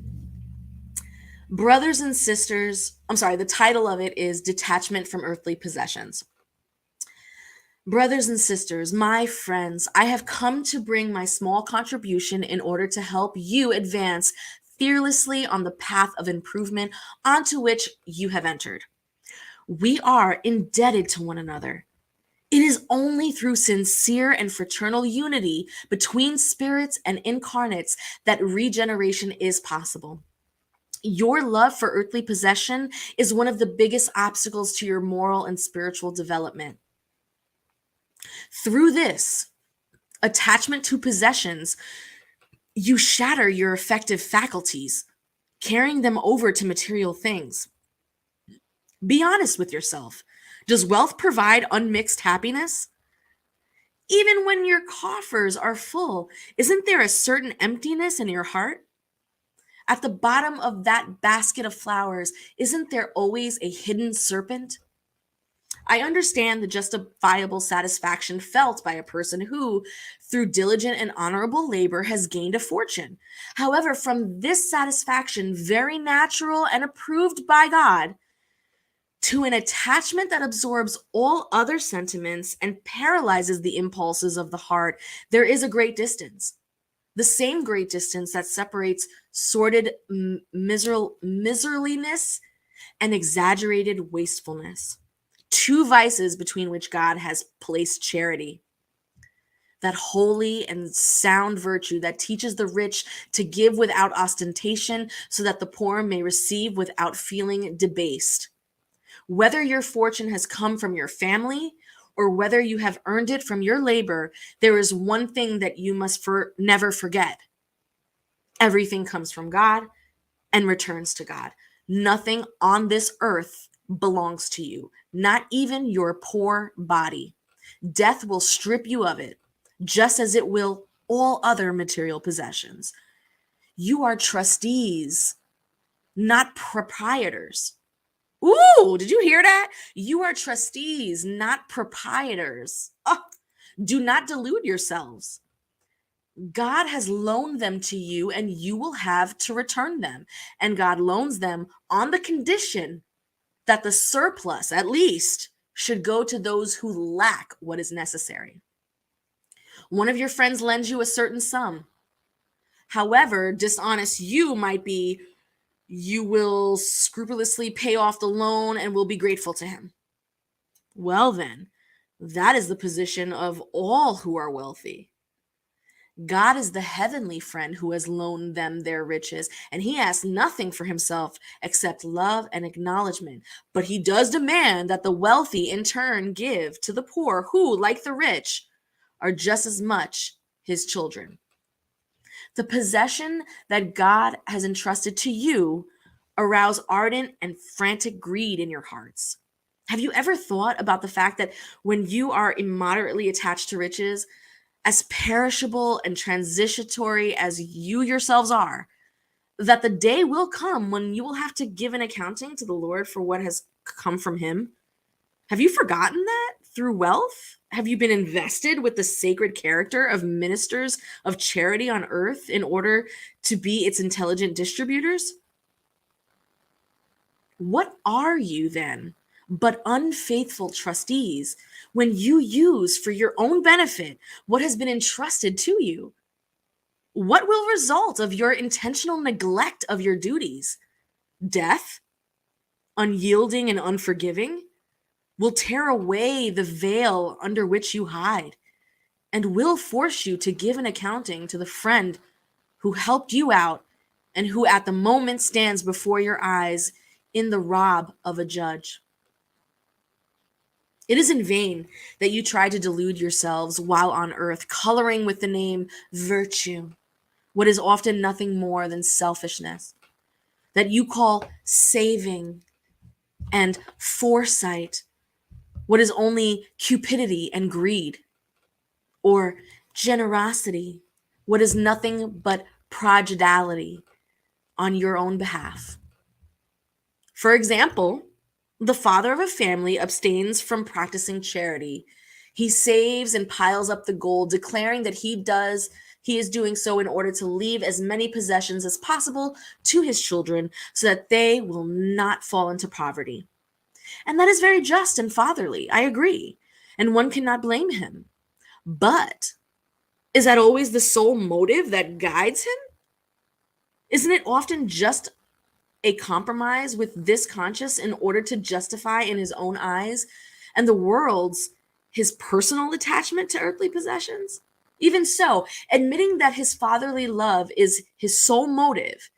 Brothers and sisters, the title of it is Detachment from Earthly Possessions. Brothers and sisters, my friends, I have come to bring my small contribution in order to help you advance fearlessly on the path of improvement onto which you have entered. We are indebted to one another. It is only through sincere and fraternal unity between spirits and incarnates that regeneration is possible. Your love for earthly possession is one of the biggest obstacles to your moral and spiritual development. Through this attachment to possessions, you shatter your affective faculties, carrying them over to material things. Be honest with yourself. Does wealth provide unmixed happiness? Even when your coffers are full, isn't there a certain emptiness in your heart? At the bottom of that basket of flowers, isn't there always a hidden serpent? I understand the justifiable satisfaction felt by a person who, through diligent and honorable labor, has gained a fortune. However, from this satisfaction, very natural and approved by God, to an attachment that absorbs all other sentiments and paralyzes the impulses of the heart, there is a great distance. The same great distance that separates sordid miserliness and exaggerated wastefulness. Two vices between which God has placed charity. That holy and sound virtue that teaches the rich to give without ostentation so that the poor may receive without feeling debased. Whether your fortune has come from your family or whether you have earned it from your labor, there is one thing that you must never forget. Everything comes from God and returns to God. Nothing on this earth belongs to you, not even your poor body. Death will strip you of it, just as it will all other material possessions. You are trustees, not proprietors. Ooh, did you hear that? You are trustees, not proprietors. Oh, do not delude yourselves. God has loaned them to you and you will have to return them. And God loans them on the condition that the surplus, at least, should go to those who lack what is necessary. One of your friends lends you a certain sum. However, dishonest you might be, you will scrupulously pay off the loan and will be grateful to him. Well then, that is the position of all who are wealthy. God is the heavenly friend who has loaned them their riches, and he asks nothing for himself except love and acknowledgement. But he does demand that the wealthy in turn give to the poor, who, like the rich, are just as much his children. The possession that God has entrusted to you arouse ardent and frantic greed in your hearts. Have you ever thought about the fact that when you are immoderately attached to riches, as perishable and transitory as you yourselves are, that the day will come when you will have to give an accounting to the Lord for what has come from him? Have you forgotten that through wealth? Have you been invested with the sacred character of ministers of charity on earth in order to be its intelligent distributors? What are you then but unfaithful trustees when you use for your own benefit what has been entrusted to you? What will result of your intentional neglect of your duties? Death, unyielding and unforgiving, will tear away the veil under which you hide and will force you to give an accounting to the friend who helped you out and who at the moment stands before your eyes in the rob of a judge. It is in vain that you try to delude yourselves while on earth, coloring with the name virtue what is often nothing more than selfishness, that you call saving and foresight what is only cupidity and greed, or generosity what is nothing but prodigality on your own behalf. For example, the father of a family abstains from practicing charity. He saves and piles up the gold, declaring that he is doing so in order to leave as many possessions as possible to his children so that they will not fall into poverty. And that is very just and fatherly, I agree. And one cannot blame him. But is that always the sole motive that guides him? Isn't it often just a compromise with this conscience in order to justify in his own eyes and the world's his personal attachment to earthly possessions? Even so, admitting that his fatherly love is his sole motive,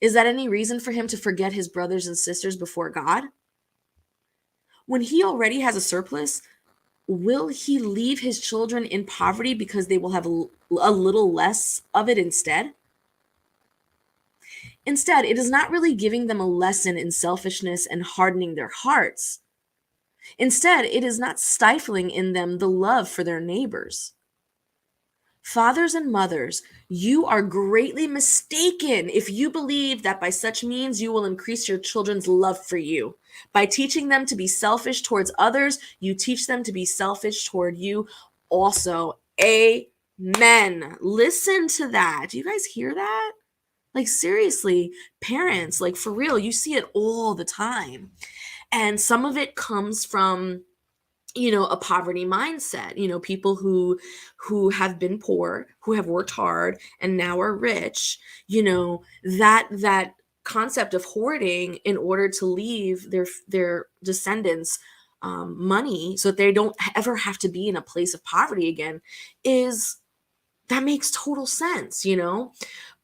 is that any reason for him to forget his brothers and sisters before God? When he already has a surplus, will he leave his children in poverty because they will have a little less of it instead? Instead, it is not really giving them a lesson in selfishness and hardening their hearts. Instead, it is not stifling in them the love for their neighbors. Fathers and mothers, you are greatly mistaken if you believe that by such means you will increase your children's love for you. By teaching them to be selfish towards others, you teach them to be selfish toward you also. Amen. Listen to that. Do you guys hear that? Like, seriously, parents, like, for real, you see it all the time. And some of it comes from, a poverty mindset, people who have been poor, who have worked hard and now are rich, that concept of hoarding in order to leave their descendants money so that they don't ever have to be in a place of poverty again, that makes total sense.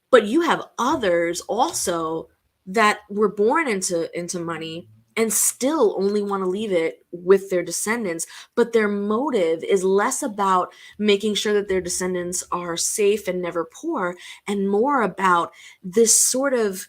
But you have others also that were born into money and still only want to leave it with their descendants, but their motive is less about making sure that their descendants are safe and never poor, and more about this sort of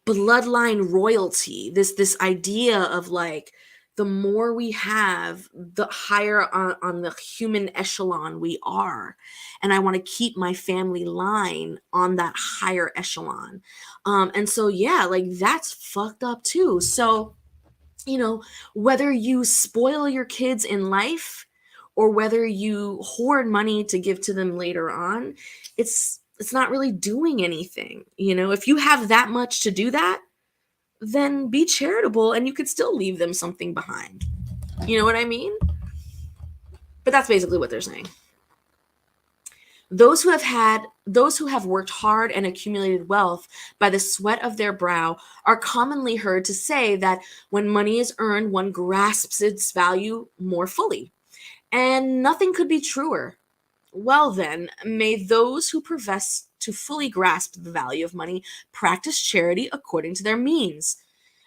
bloodline royalty, this idea of like, the more we have, the higher on the human echelon we are, and I want to keep my family line on that higher echelon. And so yeah, like, that's fucked up too. So whether you spoil your kids in life or whether you hoard money to give to them later on, it's not really doing anything. If you have that much to do that, then be charitable and you could still leave them something behind. You know what I mean? But that's basically what they're saying. Those who have worked hard and accumulated wealth by the sweat of their brow are commonly heard to say that when money is earned, one grasps its value more fully. And nothing could be truer. Well, then, may those who profess to fully grasp the value of money practice charity according to their means,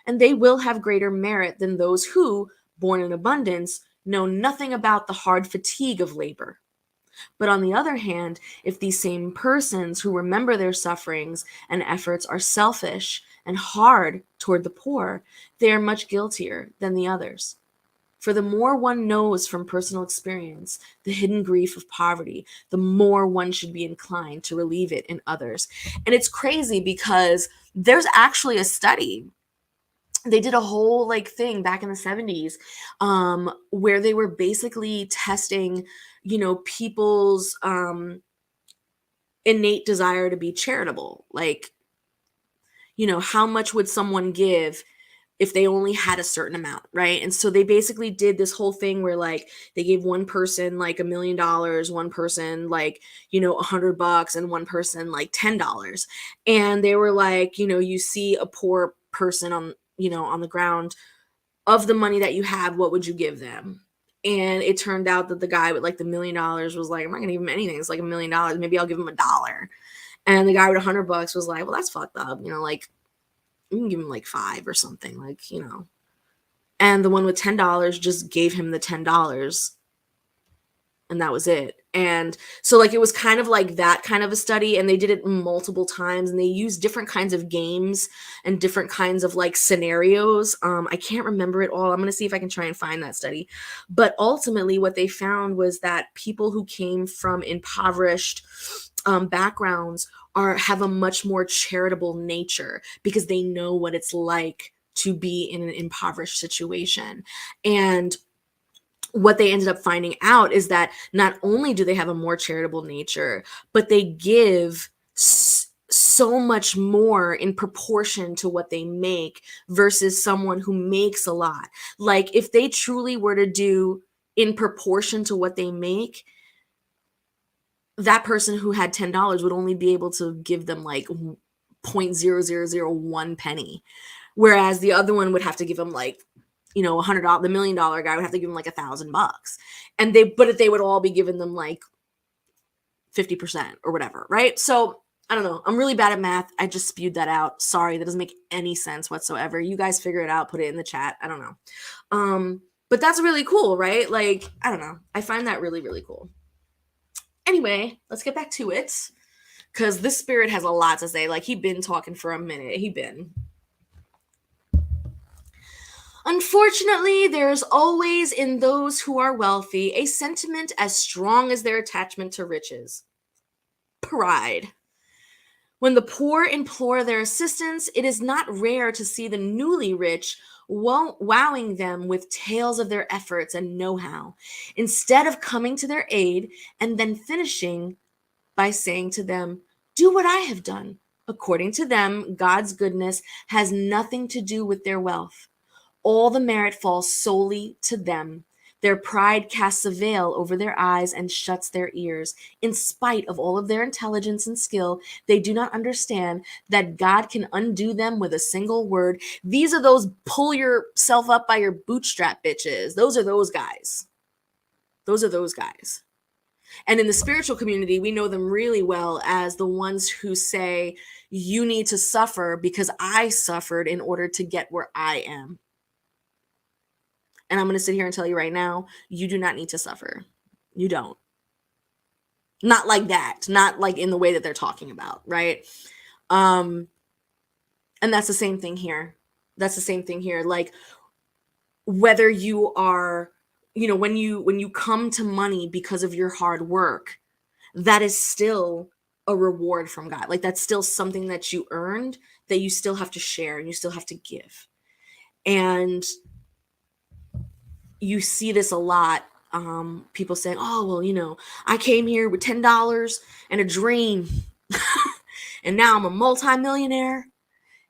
and they will have greater merit than those who, born in abundance, know nothing about the hard fatigue of labor. But on the other hand, if these same persons who remember their sufferings and efforts are selfish and hard toward the poor, they are much guiltier than the others. For the more one knows from personal experience the hidden grief of poverty, the more one should be inclined to relieve it in others. And it's crazy because there's actually a study. They did a whole like thing back in the 70s, where they were basically testing, people's innate desire to be charitable. Like, how much would someone give if they only had a certain amount, right? And so they basically did this whole thing where like they gave one person like $1 million, one person like, $100, and one person like $10. And they were like, you see a poor person on the ground, of the money that you have, what would you give them? And it turned out that the guy with like the $1 million was like, I'm not gonna give him anything. It's like $1 million. Maybe I'll give him $1. And the guy with $100 was like, well, that's fucked up. Like, you can give him like 5 or something, like. And the one with $10 just gave him the $10, and that was it. And so like it was kind of like that kind of a study, and they did it multiple times, and they used different kinds of games and different kinds of like scenarios. I can't remember it all. I'm going to see if I can try and find that study. But ultimately what they found was that people who came from impoverished backgrounds have a much more charitable nature, because they know what it's like to be in an impoverished situation. And what they ended up finding out is that not only do they have a more charitable nature, but they give so much more in proportion to what they make versus someone who makes a lot. Like if they truly were to do in proportion to what they make, that person who had $10 would only be able to give them like 0.0001 penny, whereas the other one would have to give them like $100. The $1 million guy would have to give them like $1,000, and they would all be giving them like 50% or whatever, right? So I don't know. I'm really bad at math. I just spewed that out. Sorry, that doesn't make any sense whatsoever. You guys figure it out. Put it in the chat. I don't know. But that's really cool, right? Like, I don't know. I find that really, really cool. Anyway, let's get back to it, because this spirit has a lot to say. Like, he been talking for a minute. Unfortunately, there is always in those who are wealthy a sentiment as strong as their attachment to riches: pride. When the poor implore their assistance, it is not rare to see the newly rich wowing them with tales of their efforts and know-how, instead of coming to their aid and then finishing by saying to them, "Do what I have done." According to them, God's goodness has nothing to do with their wealth. All the merit falls solely to them. Their pride casts a veil over their eyes and shuts their ears. In spite of all of their intelligence and skill, they do not understand that God can undo them with a single word. These are those pull yourself up by your bootstrap bitches. Those are those guys. Those are those guys. And in the spiritual community, we know them really well as the ones who say, you need to suffer because I suffered in order to get where I am. And I'm going to sit here and tell you right now, you do not need to suffer. You don't. Not like that. Not like in the way that they're talking about, right? And that's the same thing here. Like, whether you are, when you come to money because of your hard work, that is still a reward from God. Like, that's still something that you earned, that you still have to share and you still have to give. And you see this a lot. People saying, oh, well, I came here with $10 and a dream and now I'm a multimillionaire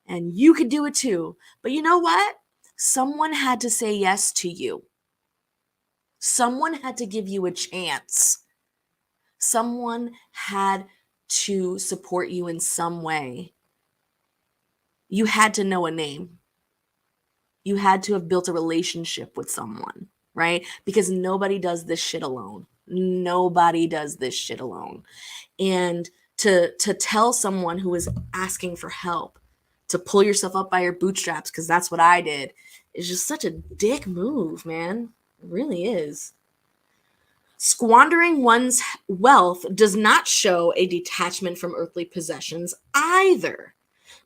and you could do it too. But you know what? Someone had to say yes to you. Someone had to give you a chance. Someone had to support you in some way. You had to know a name. You had to have built a relationship with someone, right? Because nobody does this shit alone. Nobody does this shit alone. And to tell someone who is asking for help to pull yourself up by your bootstraps, because that's what I did, is just such a dick move, man. It really is. Squandering one's wealth does not show a detachment from earthly possessions either,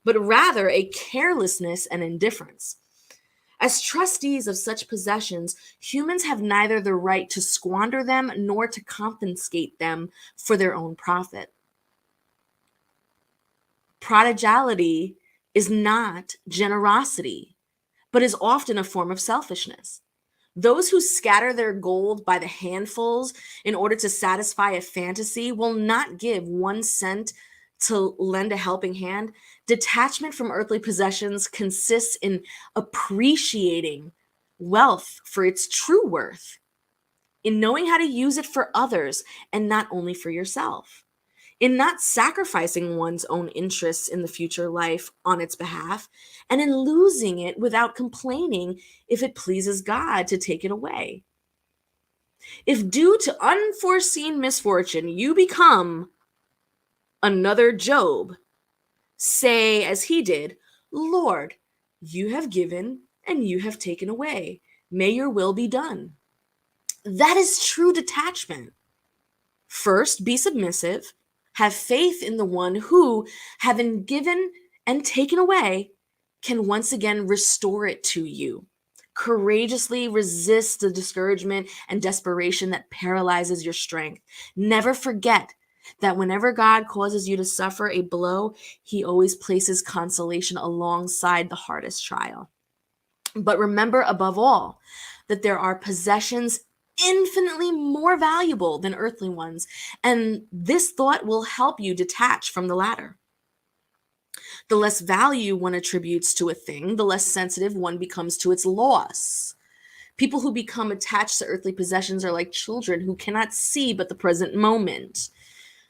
but rather a carelessness and indifference. As trustees of such possessions, humans have neither the right to squander them nor to confiscate them for their own profit. Prodigality is not generosity, but is often a form of selfishness. Those who scatter their gold by the handfuls in order to satisfy a fantasy will not give 1 cent to lend a helping hand. Detachment from earthly possessions consists in appreciating wealth for its true worth, in knowing how to use it for others and not only for yourself, in not sacrificing one's own interests in the future life on its behalf, and in losing it without complaining if it pleases God to take it away. If due to unforeseen misfortune you become another Job, say as he did, Lord, you have given and you have taken away. May your will be done. That is true detachment. First, be submissive. Have faith in the one who, having given and taken away, can once again restore it to you. Courageously resist the discouragement and desperation that paralyzes your strength. Never forget that whenever God causes you to suffer a blow, he always places consolation alongside the hardest trial. But remember above all that there are possessions infinitely more valuable than earthly ones, and this thought will help you detach from the latter. The less value one attributes to a thing, the less sensitive one becomes to its loss. People who become attached to earthly possessions are like children who cannot see but the present moment.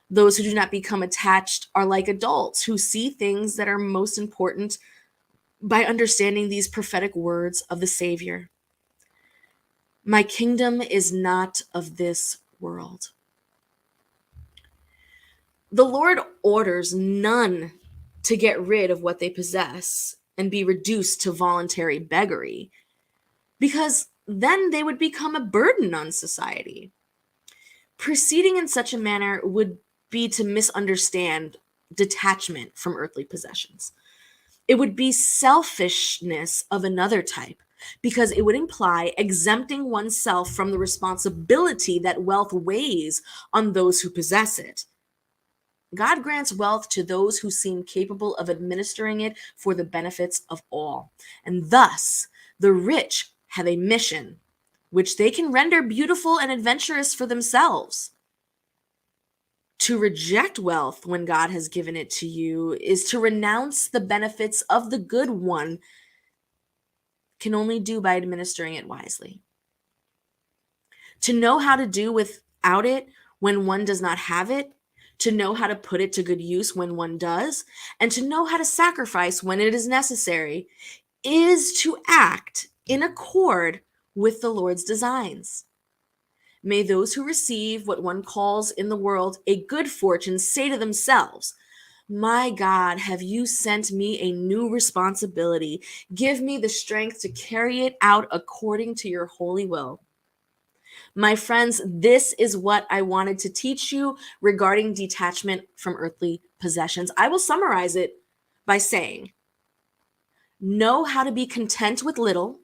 Those who do not become attached are like adults who see things that are most important by understanding these prophetic words of the Savior. My kingdom is not of this world. The Lord orders none to get rid of what they possess and be reduced to voluntary beggary, because then they would become a burden on society. Proceeding in such a manner would be to misunderstand detachment from earthly possessions. It would be selfishness of another type, because it would imply exempting oneself from the responsibility that wealth weighs on those who possess it. God grants wealth to those who seem capable of administering it for the benefits of all. And thus, the rich have a mission, which they can render beautiful and adventurous for themselves. To reject wealth when God has given it to you is to renounce the benefits of the good one can only do by administering it wisely. To know how to do without it when one does not have it, to know how to put it to good use when one does, and to know how to sacrifice when it is necessary, is to act in accord with the Lord's designs. May those who receive what one calls in the world a good fortune say to themselves, my God, have you sent me a new responsibility? Give me the strength to carry it out according to your holy will. My friends, this is what I wanted to teach you regarding detachment from earthly possessions. I will summarize it by saying, know how to be content with little.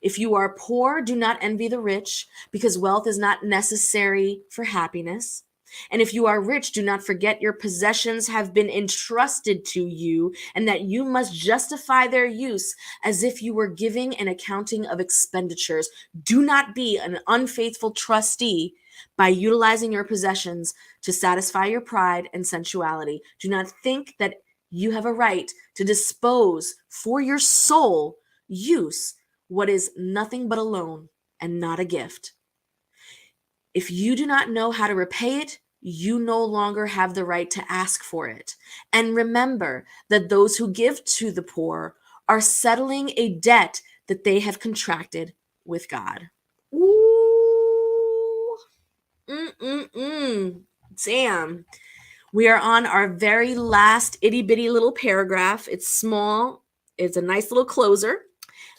If you are poor, do not envy the rich, because wealth is not necessary for happiness. And if you are rich, do not forget your possessions have been entrusted to you and that you must justify their use as if you were giving an accounting of expenditures. Do not be an unfaithful trustee by utilizing your possessions to satisfy your pride and sensuality. Do not think that you have a right to dispose for your sole use what is nothing but a loan and not a gift. If you do not know how to repay it, you no longer have the right to ask for it. And remember that those who give to the poor are settling a debt that they have contracted with God. Ooh. Damn. We are on our very last itty bitty little paragraph. It's small, it's a nice little closer.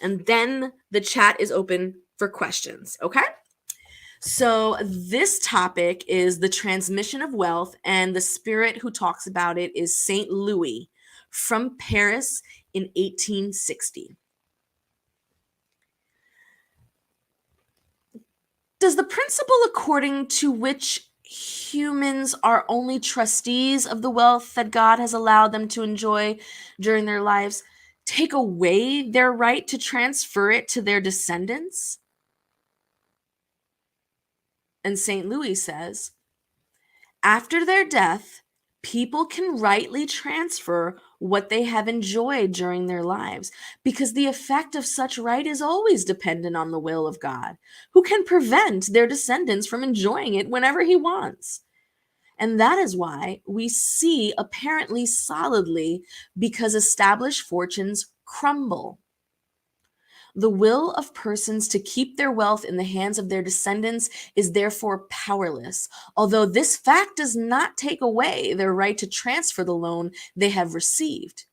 And then the chat is open for questions. Okay. So, this topic is the transmission of wealth, and the spirit who talks about it is Saint Louis from Paris in 1860. Does the principle according to which humans are only trustees of the wealth that God has allowed them to enjoy during their lives take away their right to transfer it to their descendants? And St. Louis says, after their death, people can rightly transfer what they have enjoyed during their lives, because the effect of such right is always dependent on the will of God, who can prevent their descendants from enjoying it whenever he wants. And that is why we see apparently solidly, because established fortunes crumble. The will of persons to keep their wealth in the hands of their descendants is therefore powerless, although this fact does not take away their right to transfer the loan they have received,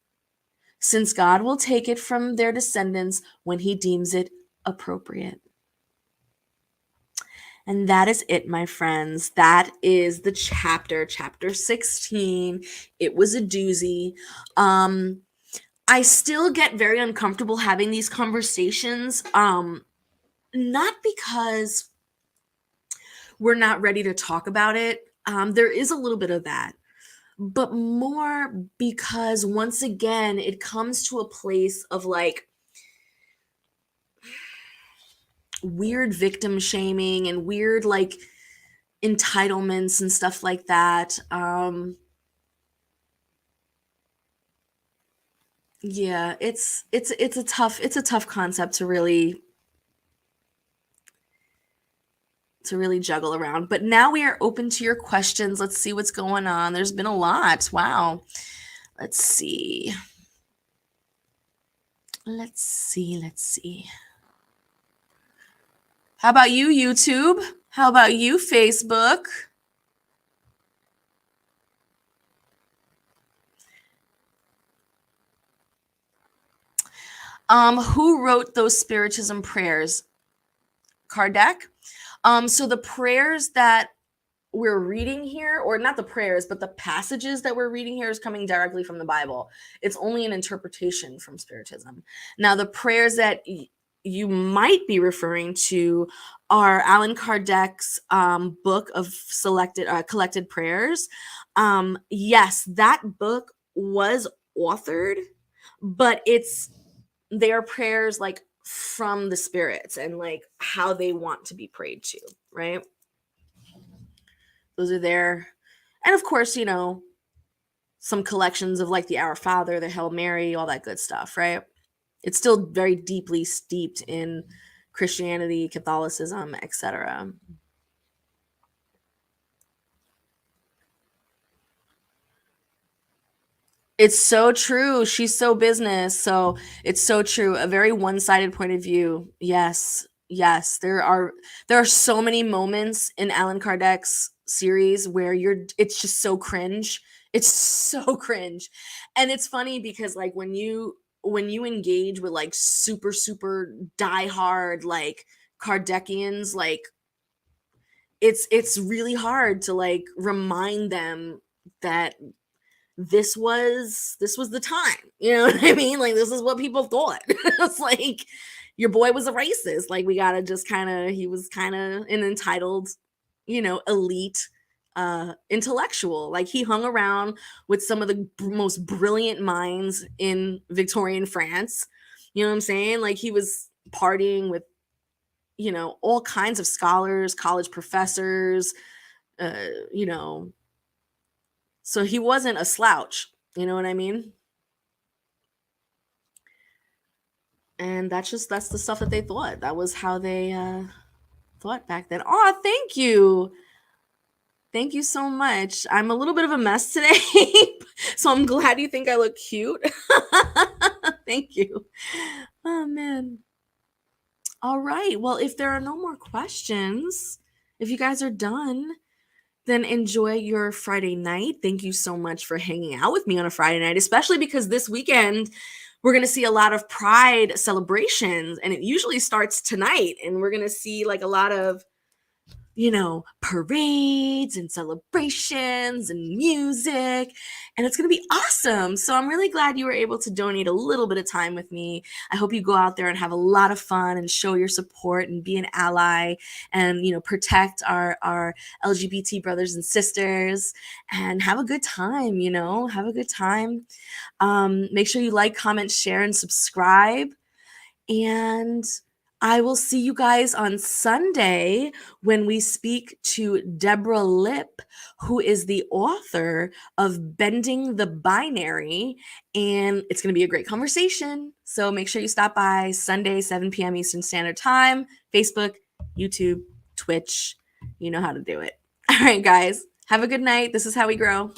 since God will take it from their descendants when he deems it appropriate. And that is it, my friends. That is the chapter 16. It was a doozy. I still get very uncomfortable having these conversations. Not because we're not ready to talk about it. There is a little bit of that, but more because once again, it comes to a place of like weird victim shaming and weird like entitlements and stuff like that. Yeah, it's a tough concept to really juggle around. But now we are open to your questions. Let's see what's going on. There's been a lot. Wow. Let's see. Let's see. How about you, YouTube? How about you, Facebook? Who wrote those Spiritism prayers? Kardec. So the prayers that we're reading here, or not the prayers, but the passages that we're reading here is coming directly from the Bible. It's only an interpretation from Spiritism. Now, the prayers that you might be referring to are Allan Kardec's book of collected prayers. Yes, that book was authored, but they are prayers like from the spirits and like how they want to be prayed to, right? Those are there. And of course, some collections of like the Our Father, the Hail Mary, all that good stuff, right? It's still very deeply steeped in Christianity, Catholicism, etc. It's so true. She's so business. So it's so true. A very one-sided point of view. Yes. Yes. There are so many moments in Allan Kardec's series where it's just so cringe. It's so cringe. And it's funny because like when you engage with like super, super diehard like Kardecians, like it's really hard to like remind them that this was the time. You know what I mean? Like this is what people thought. It's like your boy was a racist. Like we gotta just he was kind of an entitled, elite intellectual. Like he hung around with some of the most brilliant minds in Victorian France. You know what I'm saying? Like he was partying with, all kinds of scholars, college professors, you know, so he wasn't a slouch, you know what I mean? And that's the stuff that they thought. That was how they thought back then. Oh, thank you. Thank you so much. I'm a little bit of a mess today, so I'm glad you think I look cute. Thank you. Oh man. All right. Well, if there are no more questions, if you guys are done, then enjoy your Friday night. Thank you so much for hanging out with me on a Friday night, especially because this weekend we're going to see a lot of Pride celebrations, and it usually starts tonight, and we're going to see like a lot of, you know, parades and celebrations and music, and it's going to be awesome. So I'm really glad you were able to donate a little bit of time with me. I hope you go out there and have a lot of fun and show your support and be an ally and, you know, protect our LGBT brothers and sisters and have a good time, you know, have a good time. Make sure you like, comment, share, and subscribe. And I will see you guys on Sunday when we speak to Deborah Lipp, who is the author of Bending the Binary. And it's going to be a great conversation. So make sure you stop by Sunday, 7 p.m. Eastern Standard Time, Facebook, YouTube, Twitch. You know how to do it. All right, guys. Have a good night. This is how we grow.